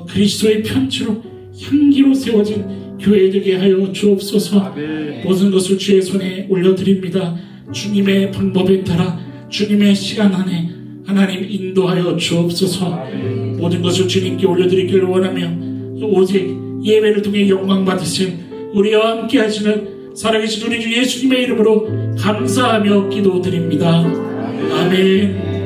그리스도의 편지로 향기로 세워진 교회 되게 하여 주옵소서. 모든 것을 주의 손에 올려드립니다. 주님의 방법에 따라 주님의 시간 안에 하나님 인도하여 주옵소서. 모든 것을 주님께 올려드리기를 원하며 오직 예배를 통해 영광 받으신 우리와 함께 하시는 살아계신 우리 주 예수님의 이름으로 감사하며 기도드립니다. 아멘.